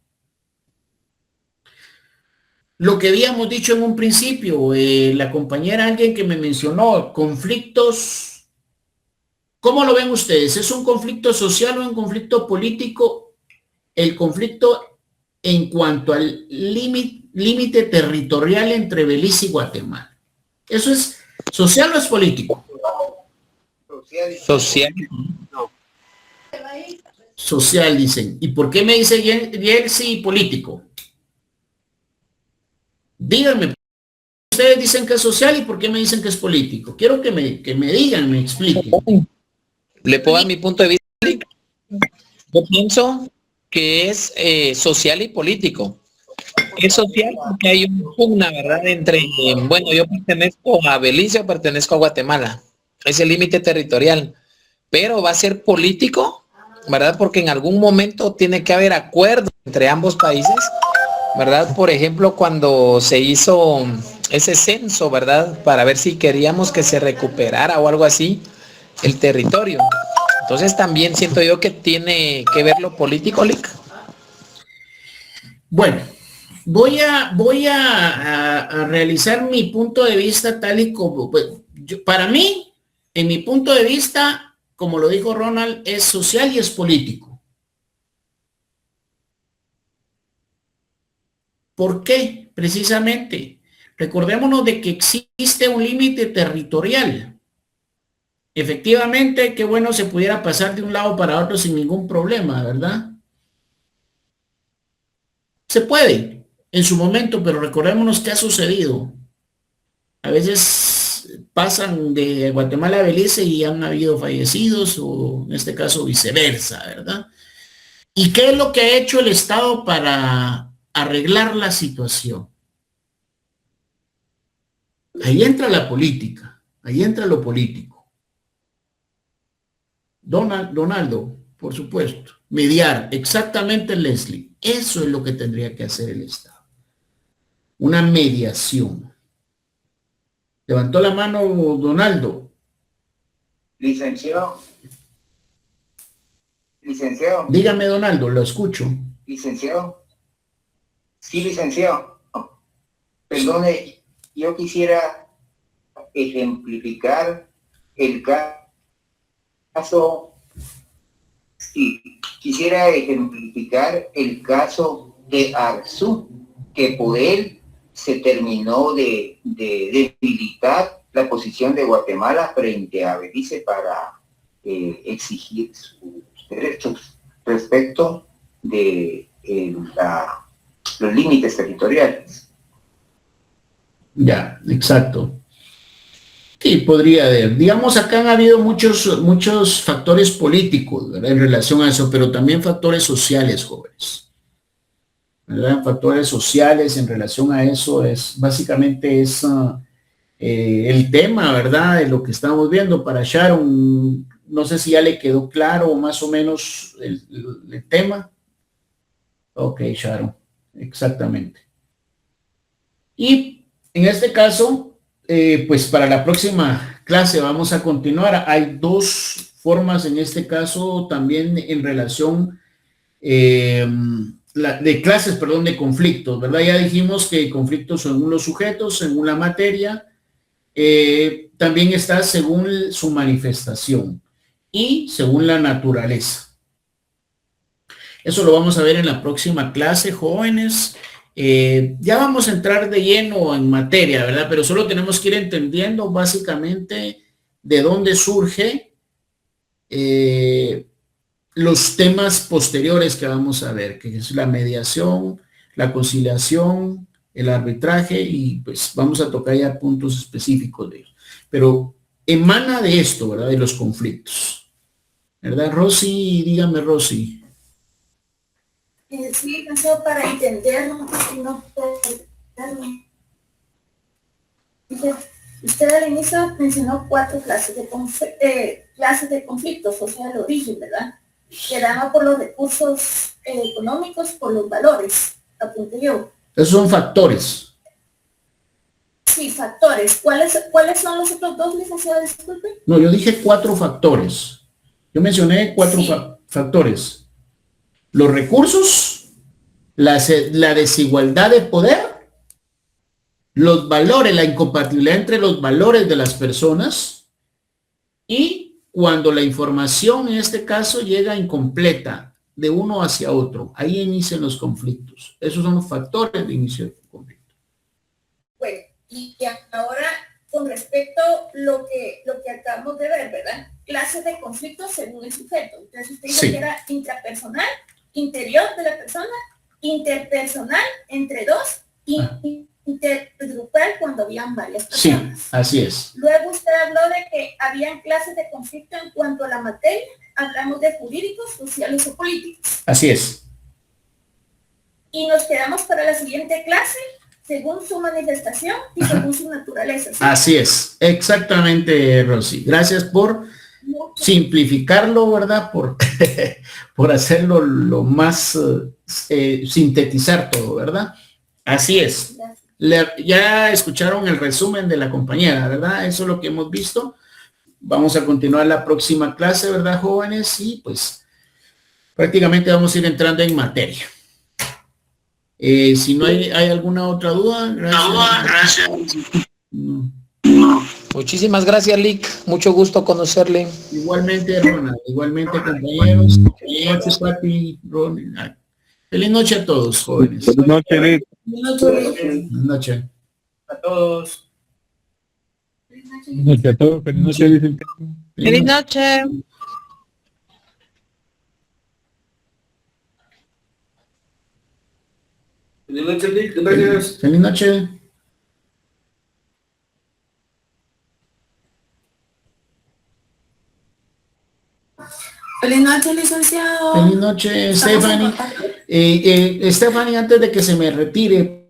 lo que habíamos dicho en un principio, la compañera, alguien que me mencionó, conflictos, ¿cómo lo ven ustedes? ¿Es un conflicto social o un conflicto político? El conflicto en cuanto al límite territorial entre Belice y Guatemala. ¿Eso es social o es político? Social. Social, dicen. ¿Y por qué me dice Jersey político? Díganme, ustedes dicen que es social y por qué me dicen que es político. Quiero que me digan, me expliquen. ¿Le puedo dar mi punto de vista? Yo pienso que es social y político. Es social porque hay una pugna, ¿verdad? Entre, bueno, yo pertenezco a Belice o pertenezco a Guatemala. Es el límite territorial. Pero va a ser político, ¿verdad? Porque en algún momento tiene que haber acuerdo entre ambos países, ¿verdad? Por ejemplo, cuando se hizo ese censo, ¿verdad? Para ver si queríamos que se recuperara o algo así el territorio. Entonces también siento yo que tiene que ver lo político, Lick. Bueno, voy a realizar mi punto de vista tal y como, pues, para mí, en mi punto de vista, como lo dijo Ronald, es social y es político. ¿Por qué? Precisamente, recordémonos de que existe un límite territorial. Efectivamente, qué bueno se pudiera pasar de un lado para otro sin ningún problema, ¿verdad? Se puede en su momento, pero recordémonos qué ha sucedido. A veces pasan de Guatemala a Belice y han habido fallecidos, o en este caso viceversa, ¿verdad? ¿Y qué es lo que ha hecho el Estado para arreglar la situación? Ahí entra la política, ahí entra lo político. Donaldo, por supuesto, mediar, exactamente, Leslie, eso es lo que tendría que hacer el Estado. Una mediación. Levantó la mano Donaldo. Licenciado. Dígame, Donaldo, lo escucho. Licenciado. Sí, licenciado. Perdone, yo quisiera ejemplificar el caso. Sí, quisiera ejemplificar el caso de Arzú, que por él se terminó de debilitar la posición de Guatemala frente a Belice para exigir sus derechos respecto de los límites territoriales. Ya, exacto. Sí, podría haber. Digamos, acá han habido muchos factores políticos, ¿verdad?, en relación a eso, pero también factores sociales, jóvenes. ¿Verdad? Factores sociales en relación a eso es básicamente el tema, ¿verdad?, de lo que estamos viendo. Para Sharon, no sé si ya le quedó claro más o menos el tema. Ok, Sharon, exactamente. Y en este caso, pues para la próxima clase vamos a continuar. Hay dos formas en este caso también en relación de clases, perdón, de conflictos, ¿verdad? Ya dijimos que conflictos según los sujetos, según la materia, también está según su manifestación y según la naturaleza. Eso lo vamos a ver en la próxima clase, jóvenes. Ya vamos a entrar de lleno en materia, ¿verdad? Pero solo tenemos que ir entendiendo básicamente de dónde surge los temas posteriores que vamos a ver, que es la mediación, la conciliación, el arbitraje, y pues vamos a tocar ya puntos específicos de ellos. Pero emana de esto, ¿verdad?, de los conflictos. ¿Verdad, Rosy? Dígame, Rosy. Sí, eso para entenderlo, usted al inicio mencionó 4 clases de conflictos, o sea, el origen, ¿verdad? Que daba por los recursos económicos, por los valores, apunté yo. Esos son factores. Sí, factores. ¿Cuáles son los otros 2, licenciado? Disculpe. No, yo dije 4 factores. Yo mencioné 4 factores. Los recursos, la desigualdad de poder los valores, la incompatibilidad entre los valores de las personas y cuando la información en este caso llega incompleta de uno hacia otro. Ahí inician los conflictos. Esos son los factores de inicio del conflicto. Bueno, y ahora con respecto a lo que acabamos de ver, ¿verdad? Clases de conflictos según el sujeto. Entonces usted dijo que era intrapersonal, interior de la persona, interpersonal entre dos y intergrupal cuando habían varias personas. Sí, así es. Luego usted habló de que habían clases de conflicto en cuanto a la materia. Hablamos de jurídicos, sociales o políticos. Así es. Y nos quedamos para la siguiente clase según su manifestación y según su naturaleza. ¿Sí? Así es, exactamente, Rosy. Gracias por simplificarlo, ¿verdad? Por hacerlo lo más, sintetizar todo, ¿verdad? Así es. Ya escucharon el resumen de la compañera, ¿verdad? Eso es lo que hemos visto. Vamos a continuar la próxima clase, ¿verdad, jóvenes? Y pues prácticamente vamos a ir entrando en materia. Si no hay alguna otra duda, gracias. No. Muchísimas gracias, Lick. Mucho gusto conocerle. Igualmente, Ronald. Igualmente, compañeros. Feliz noche, Pati, Ronald. Feliz noche a todos, jóvenes. Feliz noche, Lick. Feliz noche. A todos. Feliz noche a todos. Feliz noche, licenciado. Feliz noche. Feliz noche, Lick. Gracias. Feliz noche. Feliz noche, licenciado. Feliz noche, Stephanie. Stephanie, antes de que se me retire,